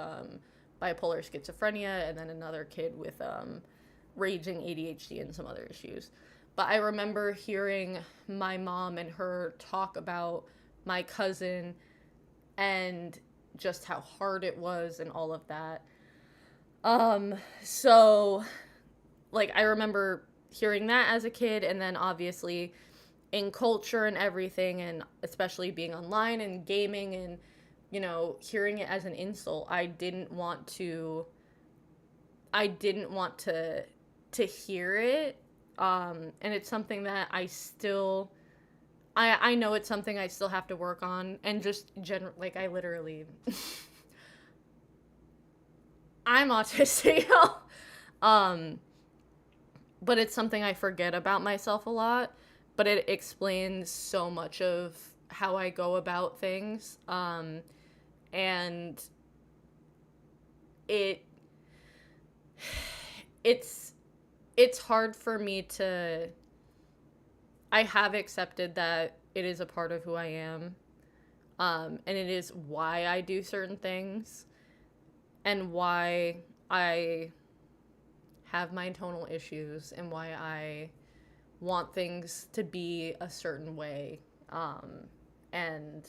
bipolar schizophrenia, and then another kid with raging ADHD and some other issues. But I remember hearing my mom and her talk about my cousin and just how hard it was and all of that. So like I remember hearing that as a kid, and then obviously in culture and everything, and especially being online and gaming and, you know, hearing it as an insult. I didn't want to hear it. And it's something that I know it's something I still have to work on, and just like I literally I'm autistic. But it's something I forget about myself a lot, but it explains so much of how I go about things. And it's hard for me to, I have accepted that it is a part of who I am. And it is why I do certain things and why I have my tonal issues and why I want things to be a certain way, and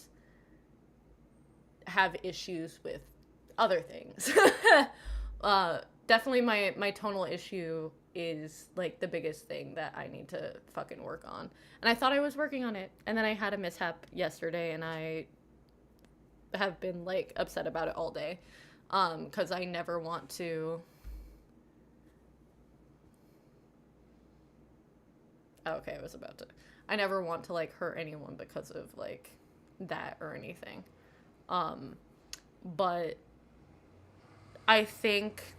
have issues with other things. Definitely my tonal issue is like the biggest thing that I need to fucking work on. And I thought I was working on it, and then I had a mishap yesterday, and I have been like upset about it all day. Because I never want to. Okay, I never want to like hurt anyone because of like that or anything. But I think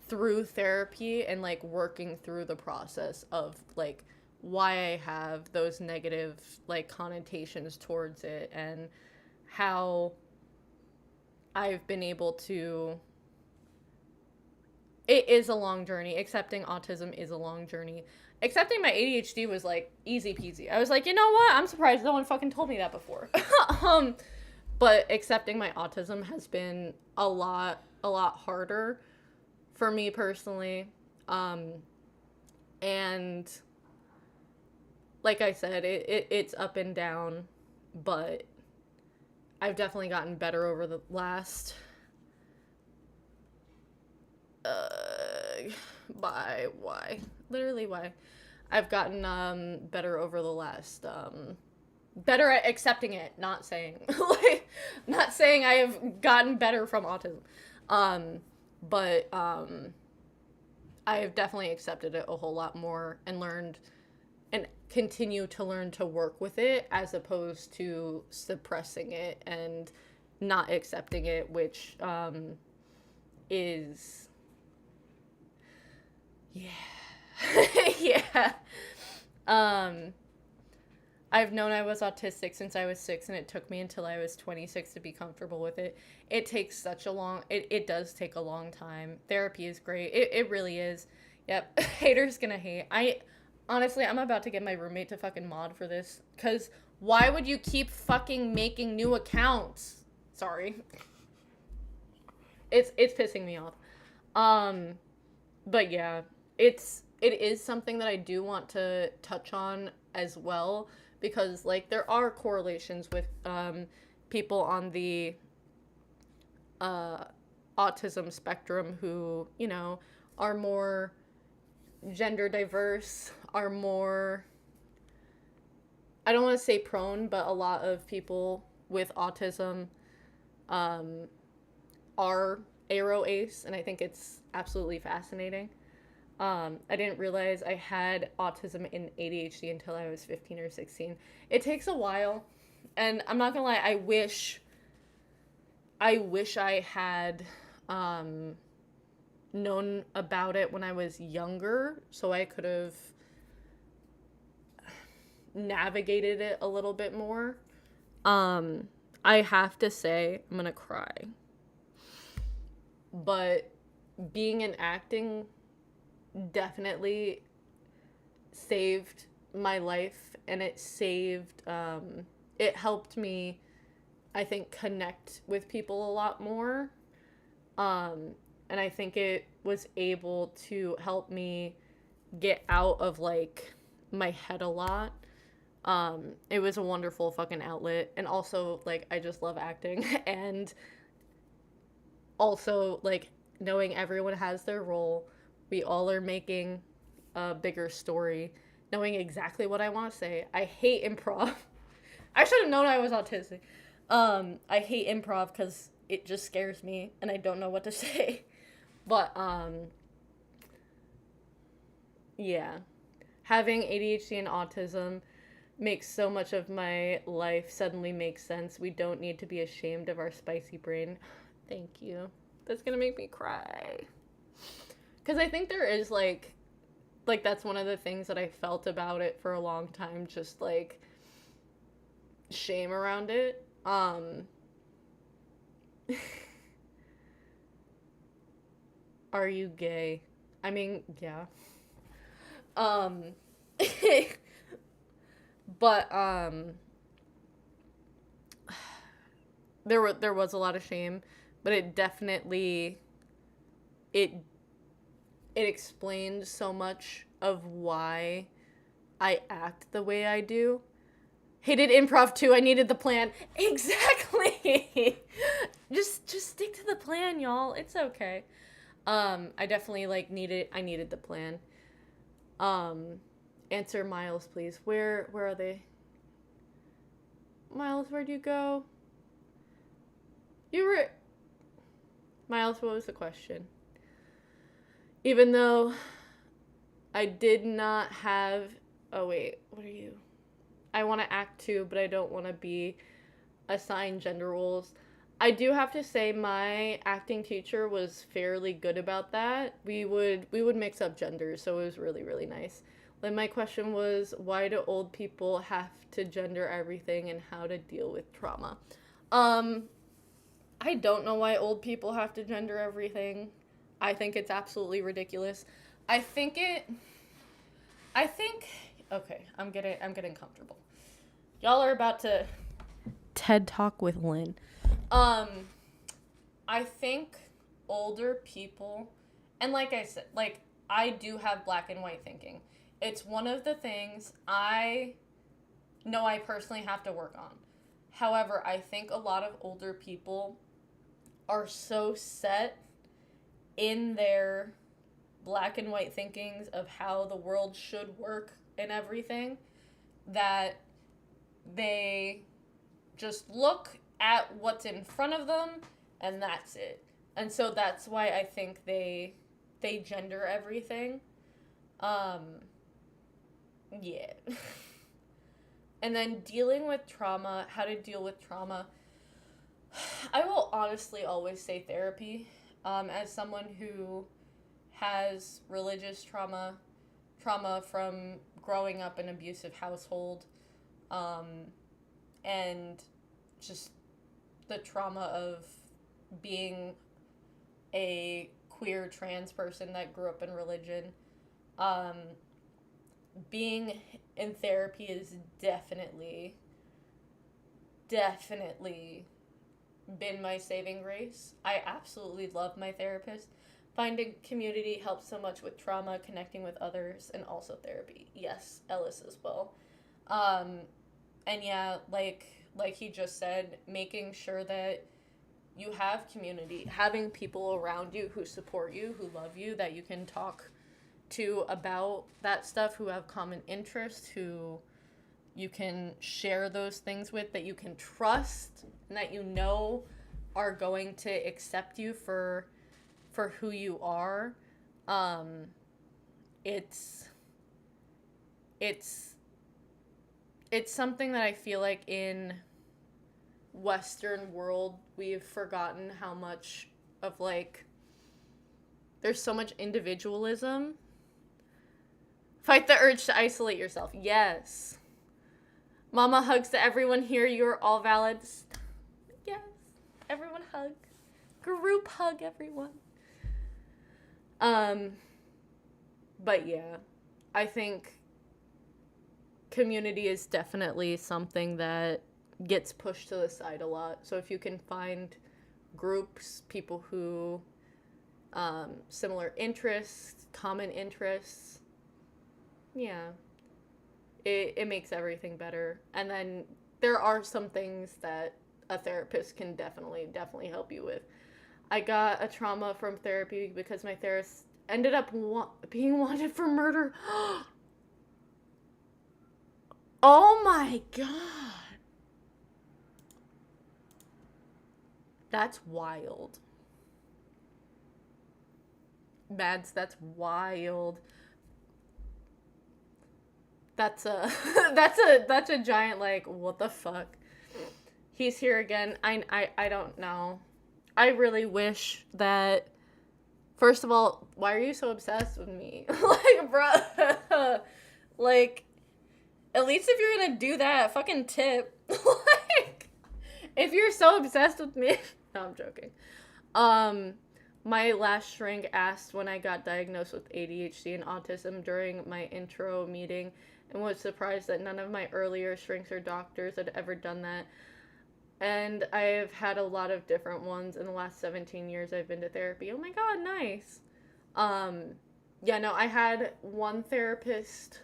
through therapy and like working through the process of like why I have those negative like connotations towards it and how I've been able to, it is a long journey. Accepting autism is a long journey. Accepting my ADHD was like easy peasy. I was like, you know what? I'm surprised no one fucking told me that before. But accepting my autism has been a lot harder for me personally. And like I said, it's up and down, but I've definitely gotten better over the last, why? I've gotten, better over the last, better at accepting it, not saying, not saying I have gotten better from autism, but I have definitely accepted it a whole lot more and learned and continue to learn to work with it as opposed to suppressing it and not accepting it, which is, yeah. I've known I was autistic since I was 6, and it took me until I was 26 to be comfortable with it. It takes it does take a long time. Therapy is great. It really is. Yep. Haters gonna hate. Honestly, I'm about to get my roommate to fucking mod for this, because why would you keep fucking making new accounts? Sorry. It's pissing me off. But yeah, it is something that I do want to touch on as well, because like there are correlations with people on the autism spectrum who, you know, are more gender diverse, are more, I don't want to say prone, but a lot of people with autism are ARO-ACE, and I think it's absolutely fascinating. I didn't realize I had autism and ADHD until I was 15 or 16. It takes a while, and I'm not gonna lie, I wish I had known about it when I was younger, so I could have navigated it a little bit more. I have to say, I'm gonna cry, but being in acting definitely saved my life, and it helped me, I think, connect with people a lot more, and I think it was able to help me get out of like my head a lot. It was a wonderful fucking outlet, and also like I just love acting, and also like knowing everyone has their role. We all are making a bigger story, knowing exactly what I want to say. I hate improv. I should have known I was autistic. I hate improv because it just scares me and I don't know what to say. But, yeah. Having ADHD and autism makes so much of my life suddenly make sense. We don't need to be ashamed of our spicy brain. Thank you. That's gonna make me cry. Because I think there is, like, that's one of the things that I felt about it for a long time, just, like, shame around it. Are you gay? I mean, yeah. But, there was a lot of shame, but it definitely, it explained so much of why I act the way I do. Hated improv too. I needed the plan. Exactly. just stick to the plan, y'all. It's okay. I definitely I needed the plan. Answer Miles, please. Where are they? Miles, where'd you go? Miles, what was the question? Even though I did not have, oh wait, what are you? I want to act too, but I don't want to be assigned gender roles. I do have to say my acting teacher was fairly good about that. We would mix up genders, so it was really, really nice. Then my question was, why do old people have to gender everything and how to deal with trauma? I don't know why old people have to gender everything. I think it's absolutely ridiculous. Okay, I'm getting comfortable. Y'all are about to TED Talk with Lynn. I think older people, and like I said, like, I do have black and white thinking. It's one of the things I know I personally have to work on. However, I think a lot of older people are so set in their black and white thinkings of how the world should work and everything that they just look at what's in front of them and that's it. And so that's why I think they gender everything. Yeah. And then dealing with trauma, how to deal with trauma. I will honestly always say therapy. As someone who has religious trauma from growing up in an abusive household, and just the trauma of being a queer trans person that grew up in religion, being in therapy is definitely been my saving grace. I absolutely love my therapist. Finding community helps so much with trauma, connecting with others, and also therapy. Yes, Ellis as well. And yeah, like he just said, making sure that you have community, having people around you who support you, who love you, that you can talk to about that stuff, who have common interests, who you can share those things with, that you can trust, and that you know are going to accept you for who you are. It's something that I feel like in Western world we've forgotten how much of, like, there's so much individualism. Fight the urge to isolate yourself. Yes. Mama hugs to everyone here. You're all valid. Yes. Everyone hug. Group hug, everyone. But yeah, I think community is definitely something that gets pushed to the side a lot. So if you can find groups, people who, similar interests, common interests, yeah, it makes everything better. And then there are some things that a therapist can definitely help you with. I got a trauma from therapy because my therapist ended up being wanted for murder. Oh my god. That's wild. Mads, that's wild. That's a that's a giant, like, what the fuck. He's here again. I don't know. I really wish that, first of all, why are you so obsessed with me? Like, bro, like, at least if you're gonna do that, fucking tip. Like, if you're so obsessed with me. No, I'm joking. My last shrink asked when I got diagnosed with ADHD and autism during my intro meeting, and was surprised that none of my earlier shrinks or doctors had ever done that. And I have had a lot of different ones in the last 17 years I've been to therapy. Oh my god, nice. Yeah, no, I had one therapist.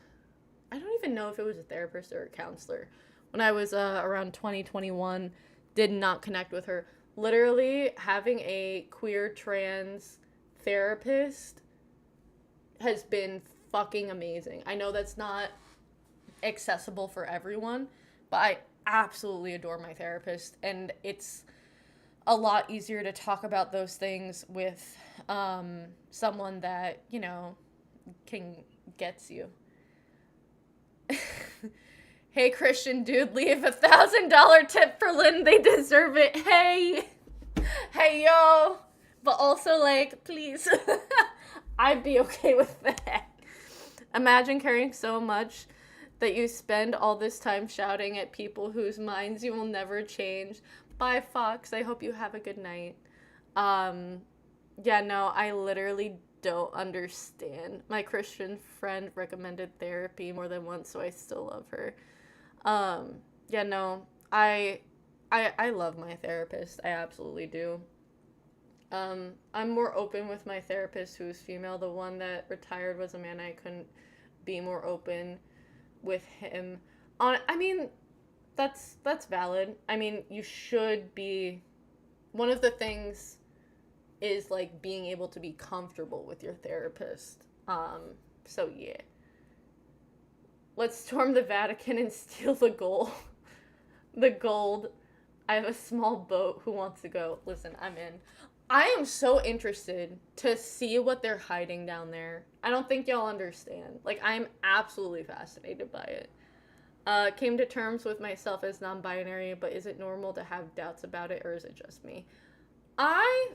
I don't even know if it was a therapist or a counselor. When I was around 2021, did not connect with her. Literally, having a queer trans therapist has been fucking amazing. I know that's not accessible for everyone, but I absolutely adore my therapist, and it's a lot easier to talk about those things with someone that, gets you. Hey, Christian dude, leave $1,000 tip for Lynn. They deserve it. Hey, yo. But also, please. I'd be okay with that. Imagine caring so much that you spend all this time shouting at people whose minds you will never change. Bye, Fox. I hope you have a good night. I literally don't understand. My Christian friend recommended therapy more than once, so I still love her. I love my therapist. I absolutely do. I'm more open with my therapist who's female. The one that retired was a man. I couldn't be more open with him. That's valid. You should be. One of the things is being able to be comfortable with your therapist. So yeah. Let's storm the Vatican and steal the gold. The gold. I have a small boat. Who wants to go? Listen, I'm in. I am so interested to see what they're hiding down there. I don't think y'all understand. I'm absolutely fascinated by it. Came to terms with myself as non-binary, but is it normal to have doubts about it, or is it just me?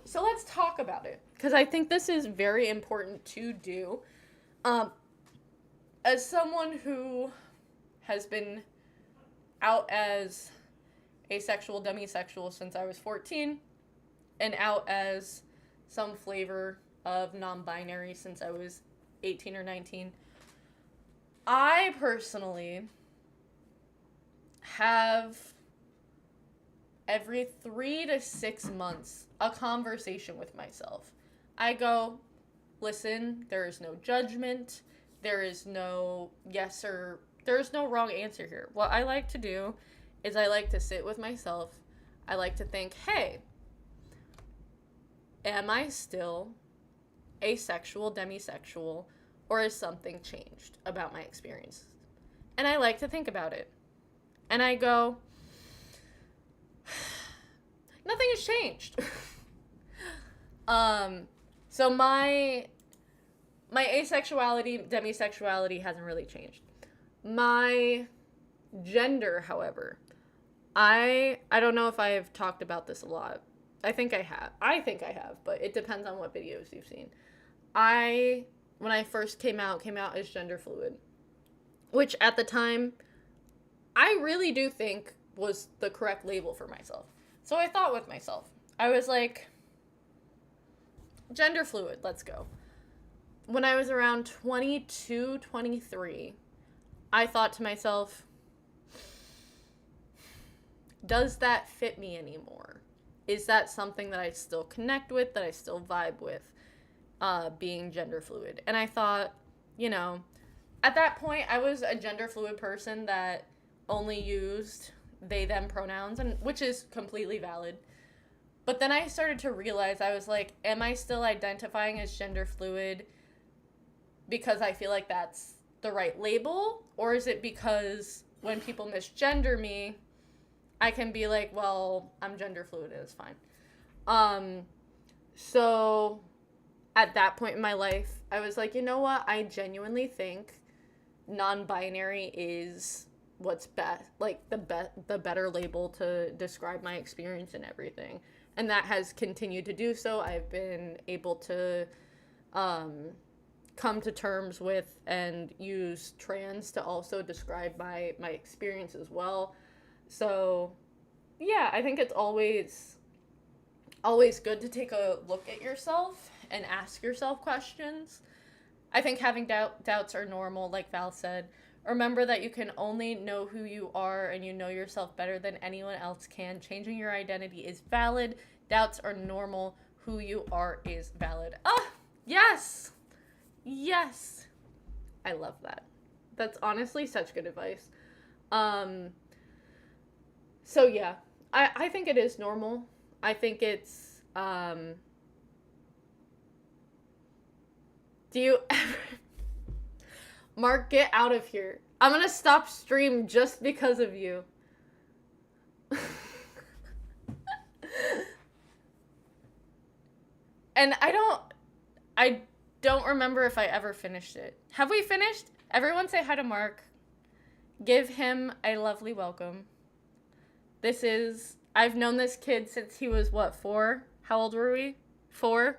So let's talk about it, because I think this is very important to do. As someone who has been out as asexual, demisexual since I was 14, and out as some flavor of non-binary since I was 18 or 19, I personally have every 3 to 6 months a conversation with myself. I go, listen, there is no judgment. There is no there is no wrong answer here. What I like to do is I like to sit with myself. I like to think, hey, am I still asexual, demisexual, or has something changed about my experience? And I like to think about it. And I go, nothing has changed. So my asexuality, demisexuality hasn't really changed. My gender, however, I don't know if I've talked about this a lot. I think I have, but it depends on what videos you've seen. When I first came out as gender fluid, which at the time, I really do think was the correct label for myself. So I thought with myself, I was like, gender fluid, let's go. When I was around 22, 23, I thought to myself, does that fit me anymore? Is that something that I still connect with, that I still vibe with, being gender fluid? And I thought, at that point, I was a gender fluid person that only used they, them pronouns, and which is completely valid. But then I started to realize, I was like, am I still identifying as gender fluid because I feel like that's the right label? Or is it because when people misgender me, I can be like, well, I'm gender fluid and it's fine. So at that point in my life, I was like, you know what? I genuinely think non-binary is what's best, the better label to describe my experience and everything. And that has continued to do so. I've been able to come to terms with and use trans to also describe my experience as well. So, yeah, I think it's always good to take a look at yourself and ask yourself questions. I think having doubts are normal, like Val said. Remember that you can only know who you are and you know yourself better than anyone else can. Changing your identity is valid. Doubts are normal. Who you are is valid. Ah, yes! Yes! I love that. That's honestly such good advice. So yeah, I think it is normal. I think it's, do you ever... Mark, get out of here. I'm gonna stop stream just because of you. And I don't remember if I ever finished it. Have we finished? Everyone say hi to Mark. Give him a lovely welcome. I've known this kid since he was, 4? How old were we? 4?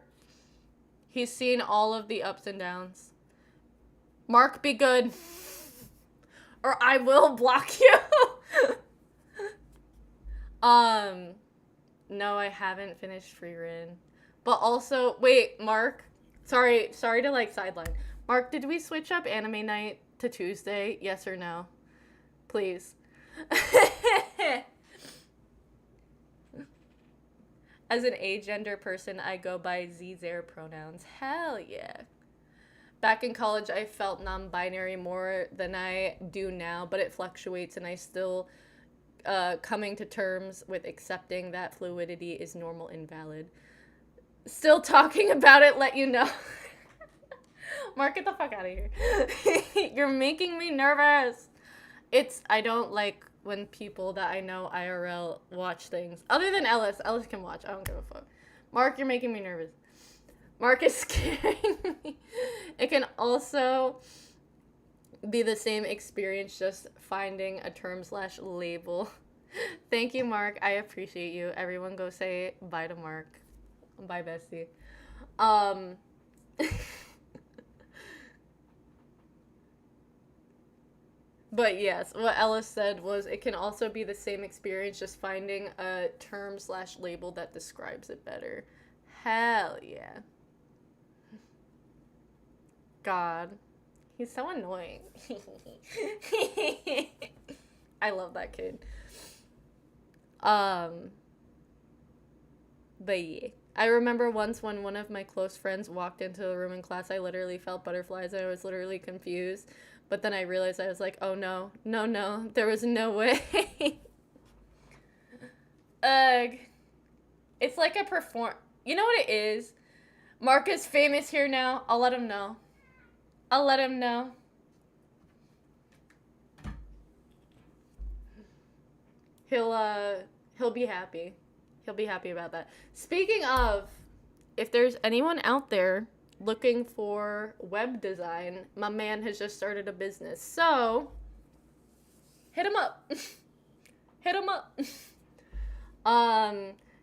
He's seen all of the ups and downs. Mark, be good. Or I will block you. No, I haven't finished Frieren. But also, wait, Mark. Sorry to, like, sideline. Mark, did we switch up anime night to Tuesday? Yes or no? Please. As an agender person, I go by Z-Zare pronouns. Hell yeah. Back in college, I felt non-binary more than I do now, but it fluctuates, and I still coming to terms with accepting that fluidity is normal and valid. Still talking about it, let you know. Mark, get the fuck out of here. You're making me nervous. I don't like when people that I know IRL watch things. Other than Ellis. Ellis can watch. I don't give a fuck. Mark, you're making me nervous. Mark is scaring me. It can also be the same experience, just finding a term/label. Thank you, Mark. I appreciate you. Everyone go say bye to Mark. Bye, bestie. But yes, what Ellis said was it can also be the same experience, just finding a term/label that describes it better. Hell yeah. God. He's so annoying. I love that kid. But yeah. I remember once when one of my close friends walked into the room in class, I literally felt butterflies and I was literally confused. But then I realized I was like, oh no, there was no way. Ugh. It's like a You know what it is? Mark is famous here now. I'll let him know. He'll be happy. He'll be happy about that. Speaking of, if there's anyone out there looking for web design, my man has just started a business. So, hit him up.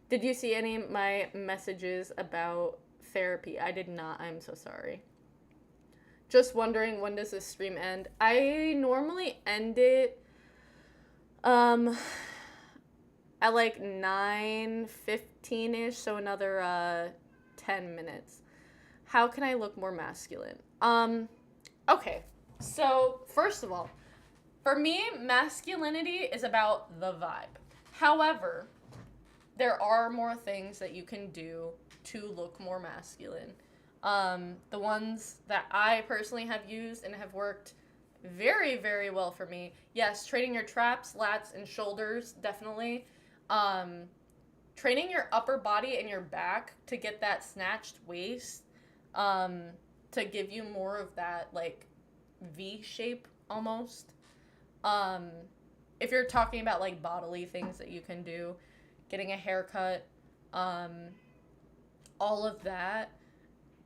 Did you see any of my messages about therapy? I did not. I'm so sorry. Just wondering, when does this stream end? I normally end it at like 9:15ish, so another 10 minutes. How can I look more masculine? Okay. So, first of all, for me, masculinity is about the vibe. However, there are more things that you can do to look more masculine. The ones that I personally have used and have worked very, very well for me. Yes, training your traps, lats, and shoulders, definitely. Training your upper body and your back to get that snatched waist, to give you more of that, like, V shape almost. If you're talking about, like, bodily things that you can do, getting a haircut, all of that.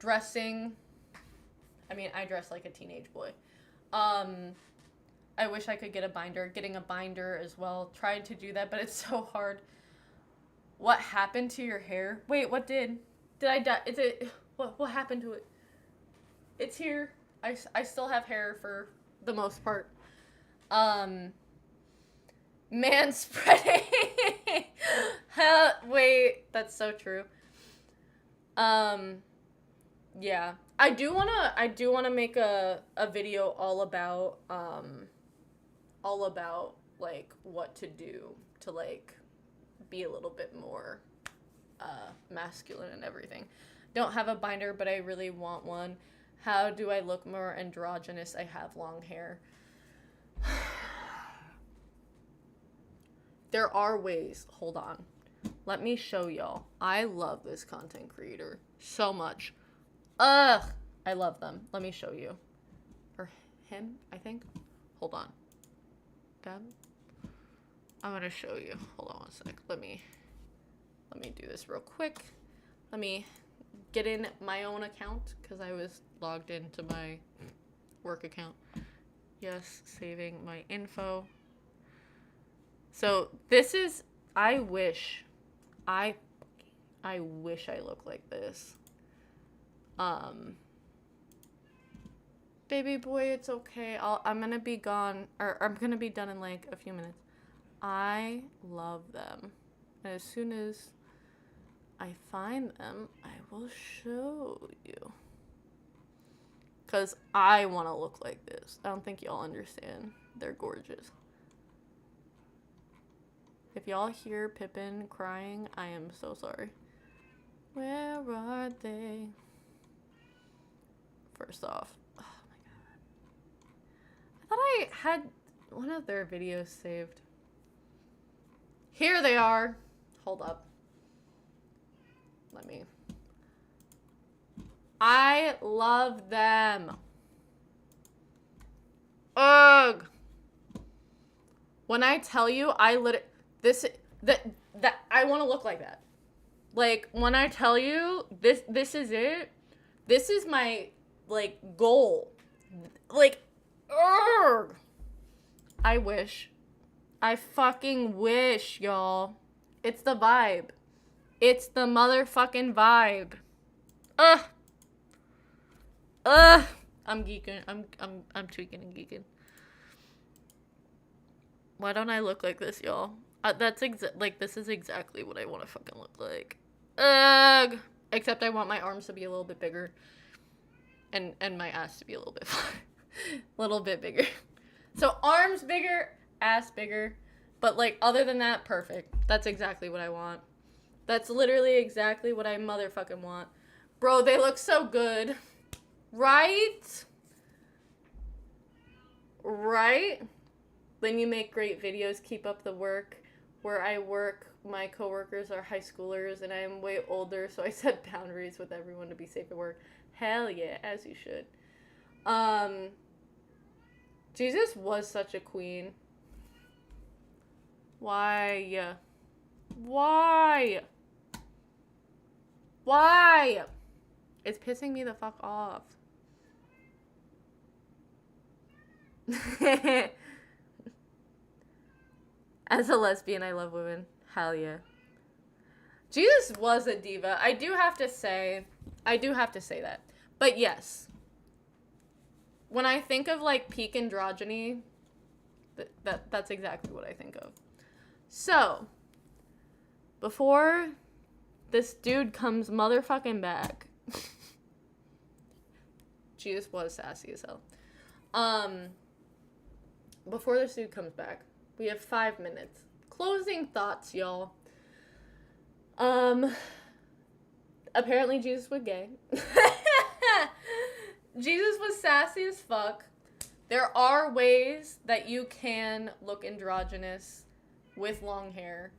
Dressing. I mean, I dress like a teenage boy. I wish I could get a binder. Getting a binder as well. Tried to do that, but it's so hard. What happened to your hair? Wait, what did I die? Is it, what happened to it? It's here. I still have hair for the most part. Man spreading. Wait, that's so true. Yeah. I do wanna make a video all about like what to do to like be a little bit more masculine and everything. Don't have a binder, but I really want one. How do I look more androgynous? I have long hair. There are ways. Hold on. Let me show y'all. I love this content creator so much. Ugh. I love them. Let me show you. Or him, I think. Hold on. Deb? I'm gonna show you. Hold on one sec. Let me do this real quick. Let me get in my own account because I was logged into my work account. Yes, saving my info. So this is, I wish I looked like this. Baby boy, it's okay. I'm gonna be gone, or I'm gonna be done in like a few minutes. I love them. And as soon as I find them, I will show you. Because I want to look like this. I don't think y'all understand. They're gorgeous. If y'all hear Pippin crying, I am so sorry. Where are they? First off, oh my god. I thought I had one of their videos saved. Here they are. Hold up. Let me. I love them. Ugh. When I tell you, I want to look like that. Like, when I tell you, this is it. This is my, like, goal. Like, ugh. I wish. I fucking wish, y'all. It's the vibe. It's the motherfucking vibe. Ugh. I'm geeking. I'm tweaking and geeking. Why don't I look like this, y'all? This is exactly what I want to fucking look like. Ugh. Except I want my arms to be a little bit bigger. And my ass to be a little bit bigger. So arms bigger, ass bigger. But like, other than that, perfect. That's exactly what I want. That's literally exactly what I motherfucking want. Bro, they look so good. Right? Right? Then you make great videos, keep up the work. Where I work, my coworkers are high schoolers and I am way older, so I set boundaries with everyone to be safe at work. Hell yeah, as you should. Jesus was such a queen. Why? Why? Why? It's pissing me the fuck off. As a lesbian, I love women. Hell yeah. Jesus was a diva. I do have to say that. But yes. When I think of like peak androgyny, that's exactly what I think of. So, before this dude comes motherfucking back. Jesus was sassy as hell. Before this dude comes back, we have 5 minutes. Closing thoughts, y'all. Apparently Jesus was gay. Jesus was sassy as fuck. There are ways that you can look androgynous with long hair.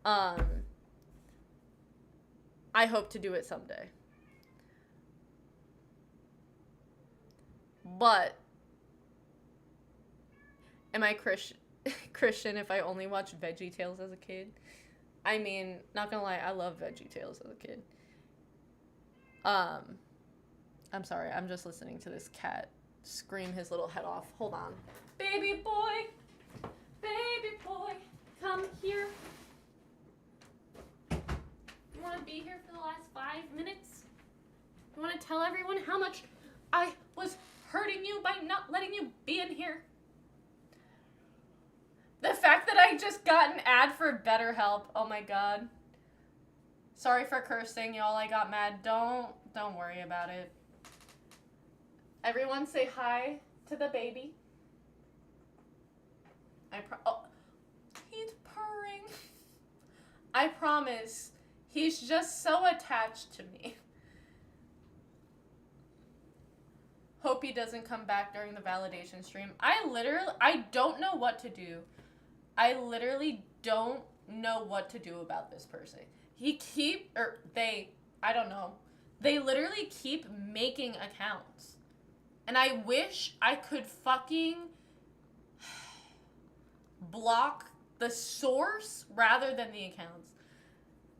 I hope to do it someday. But am I Christian if I only watched VeggieTales as a kid? I mean, not gonna lie, I love VeggieTales as a kid. I'm sorry, I'm just listening to this cat scream his little head off. Hold on. Baby boy, come here. You wanna be here for the last 5 minutes? You wanna tell everyone how much I was hurting you by not letting you be in here? The fact that I just got an ad for BetterHelp, oh my god. Sorry for cursing, y'all, I got mad. Don't worry about it. Everyone say hi to the baby. Oh, he's purring. I promise, he's just so attached to me. Hope he doesn't come back during the validation stream. I don't know what to do. I literally don't know what to do about this person. I don't know. They literally keep making accounts. And I wish I could fucking block the source rather than the accounts.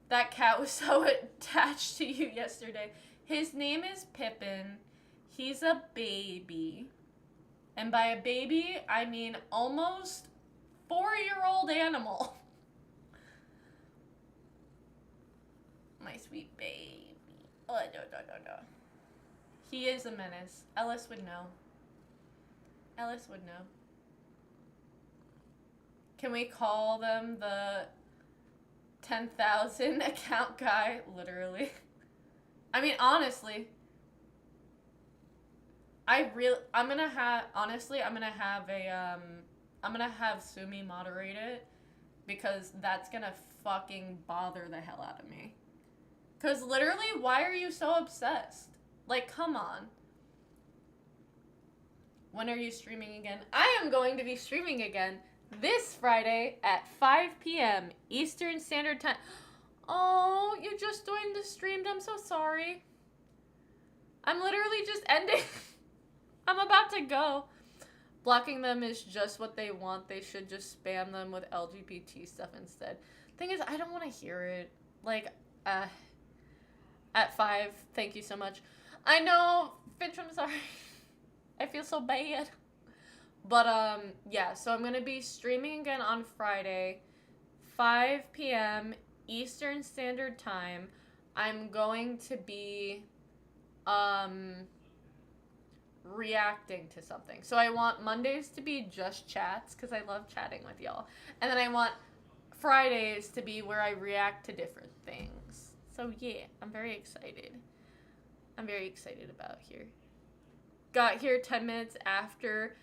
That cat was so attached to you yesterday. His name is Pippin. He's a baby. And by a baby, I mean almost 4-year-old animal. My sweet baby. Oh, no. He is a menace. Ellis would know. Ellis would know. Can we call them the 10,000 account guy? Literally. I mean, honestly. I'm gonna have Sumi moderate it because that's gonna fucking bother the hell out of me. Cause literally, why are you so obsessed? Like, come on. When are you streaming again? I am going to be streaming again this Friday at 5 p.m. Eastern Standard Time. Oh, you just joined the stream. I'm so sorry. I'm literally just ending. I'm about to go. Blocking them is just what they want. They should just spam them with LGBT stuff instead. Thing is, I don't want to hear it. Like, at 5, thank you so much. I know, Finch, I'm sorry. I feel so bad. But, yeah, so I'm going to be streaming again on Friday, 5 p.m. Eastern Standard Time. I'm going to be, reacting to something. So I want Mondays to be just chats, because I love chatting with y'all. And then I want Fridays to be where I react to different things. So, yeah, I'm very excited. I'm very excited about here. Got here 10 minutes after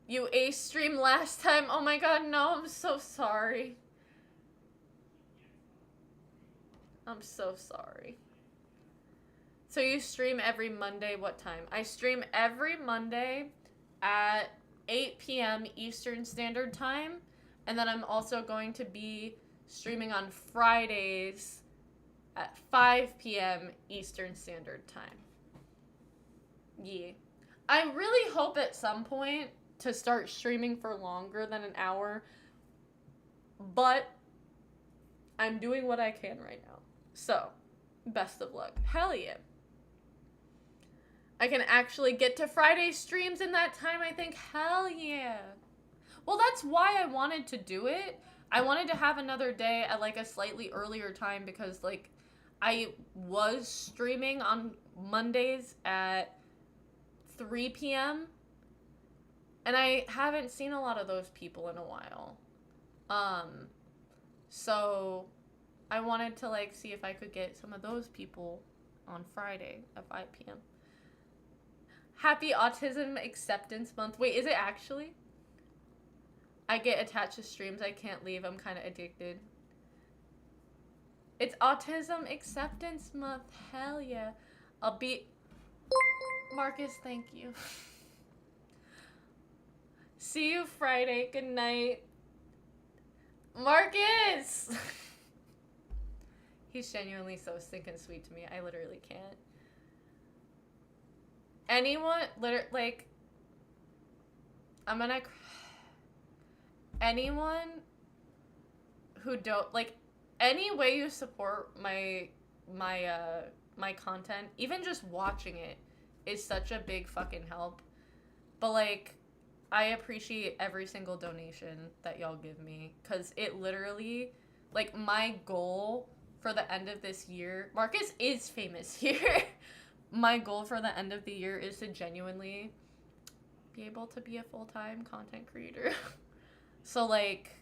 you ace stream last time. Oh my god, no, I'm so sorry. I'm so sorry. So you stream every Monday, what time? I stream every Monday at 8 p.m. Eastern Standard Time. And then I'm also going to be streaming on Fridays at 5 p.m. Eastern Standard Time. Yeah. I really hope at some point to start streaming for longer than an hour. But I'm doing what I can right now. So, best of luck. Hell yeah. I can actually get to Friday streams in that time, I think. Hell yeah. Well, that's why I wanted to do it. I wanted to have another day at, like, a slightly earlier time because, like, I was streaming on Mondays at 3 p.m. And I haven't seen a lot of those people in a while. So I wanted to, like, see if I could get some of those people on Friday at 5 p.m. Happy Autism Acceptance Month. Wait, is it actually? I get attached to streams. I can't leave. I'm kind of addicted. It's Autism Acceptance Month. Hell yeah. I'll be... Marcus, thank you. See you Friday. Good night. Marcus! He's genuinely so stinking sweet to me. I literally can't. Anyone, like, I'm gonna... Anyone who don't, like, any way you support my content, even just watching it, is such a big fucking help. But, like, I appreciate every single donation that y'all give me, because it literally, like, my goal for the end of this year, Marcus is famous here. My goal for the end of the year is to genuinely be able to be a full-time content creator. So, like,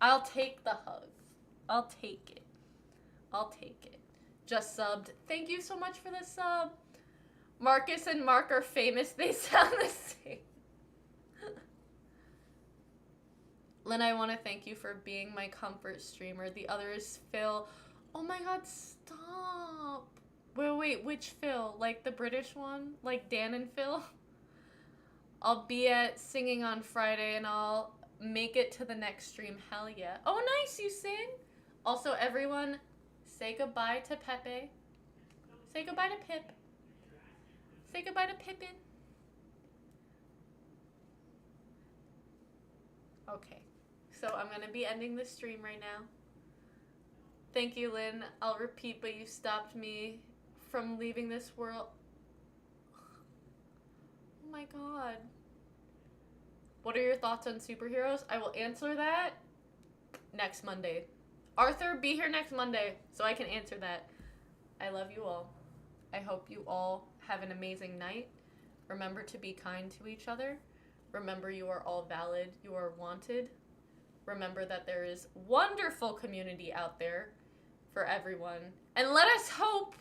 I'll take the hug. I'll take it. I'll take it. Just subbed. Thank you so much for the sub. Marcus and Mark are famous. They sound the same. Lynn, I want to thank you for being my comfort streamer. The other is Phil. Oh my god, stop. Wait, which Phil? Like the British one? Like Dan and Phil? I'll be at singing on Friday and I'll make it to the next stream. Hell yeah. Oh, nice, you sing? Also, everyone, say goodbye to Pepe. Say goodbye to Pip. Say goodbye to Pippin. Okay, so I'm going to be ending the stream right now. Thank you, Lynn. I'll repeat, but you stopped me from leaving this world. Oh my god. What are your thoughts on superheroes? I will answer that next Monday. Arthur, be here next Monday so I can answer that. I love you all. I hope you all have an amazing night. Remember to be kind to each other. Remember you are all valid. You are wanted. Remember that there is wonderful community out there for everyone. And let us hope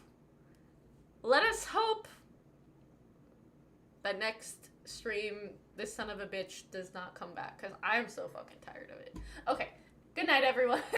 that next stream, this son of a bitch does not come back, because I'm so fucking tired of it. Okay, good night, everyone.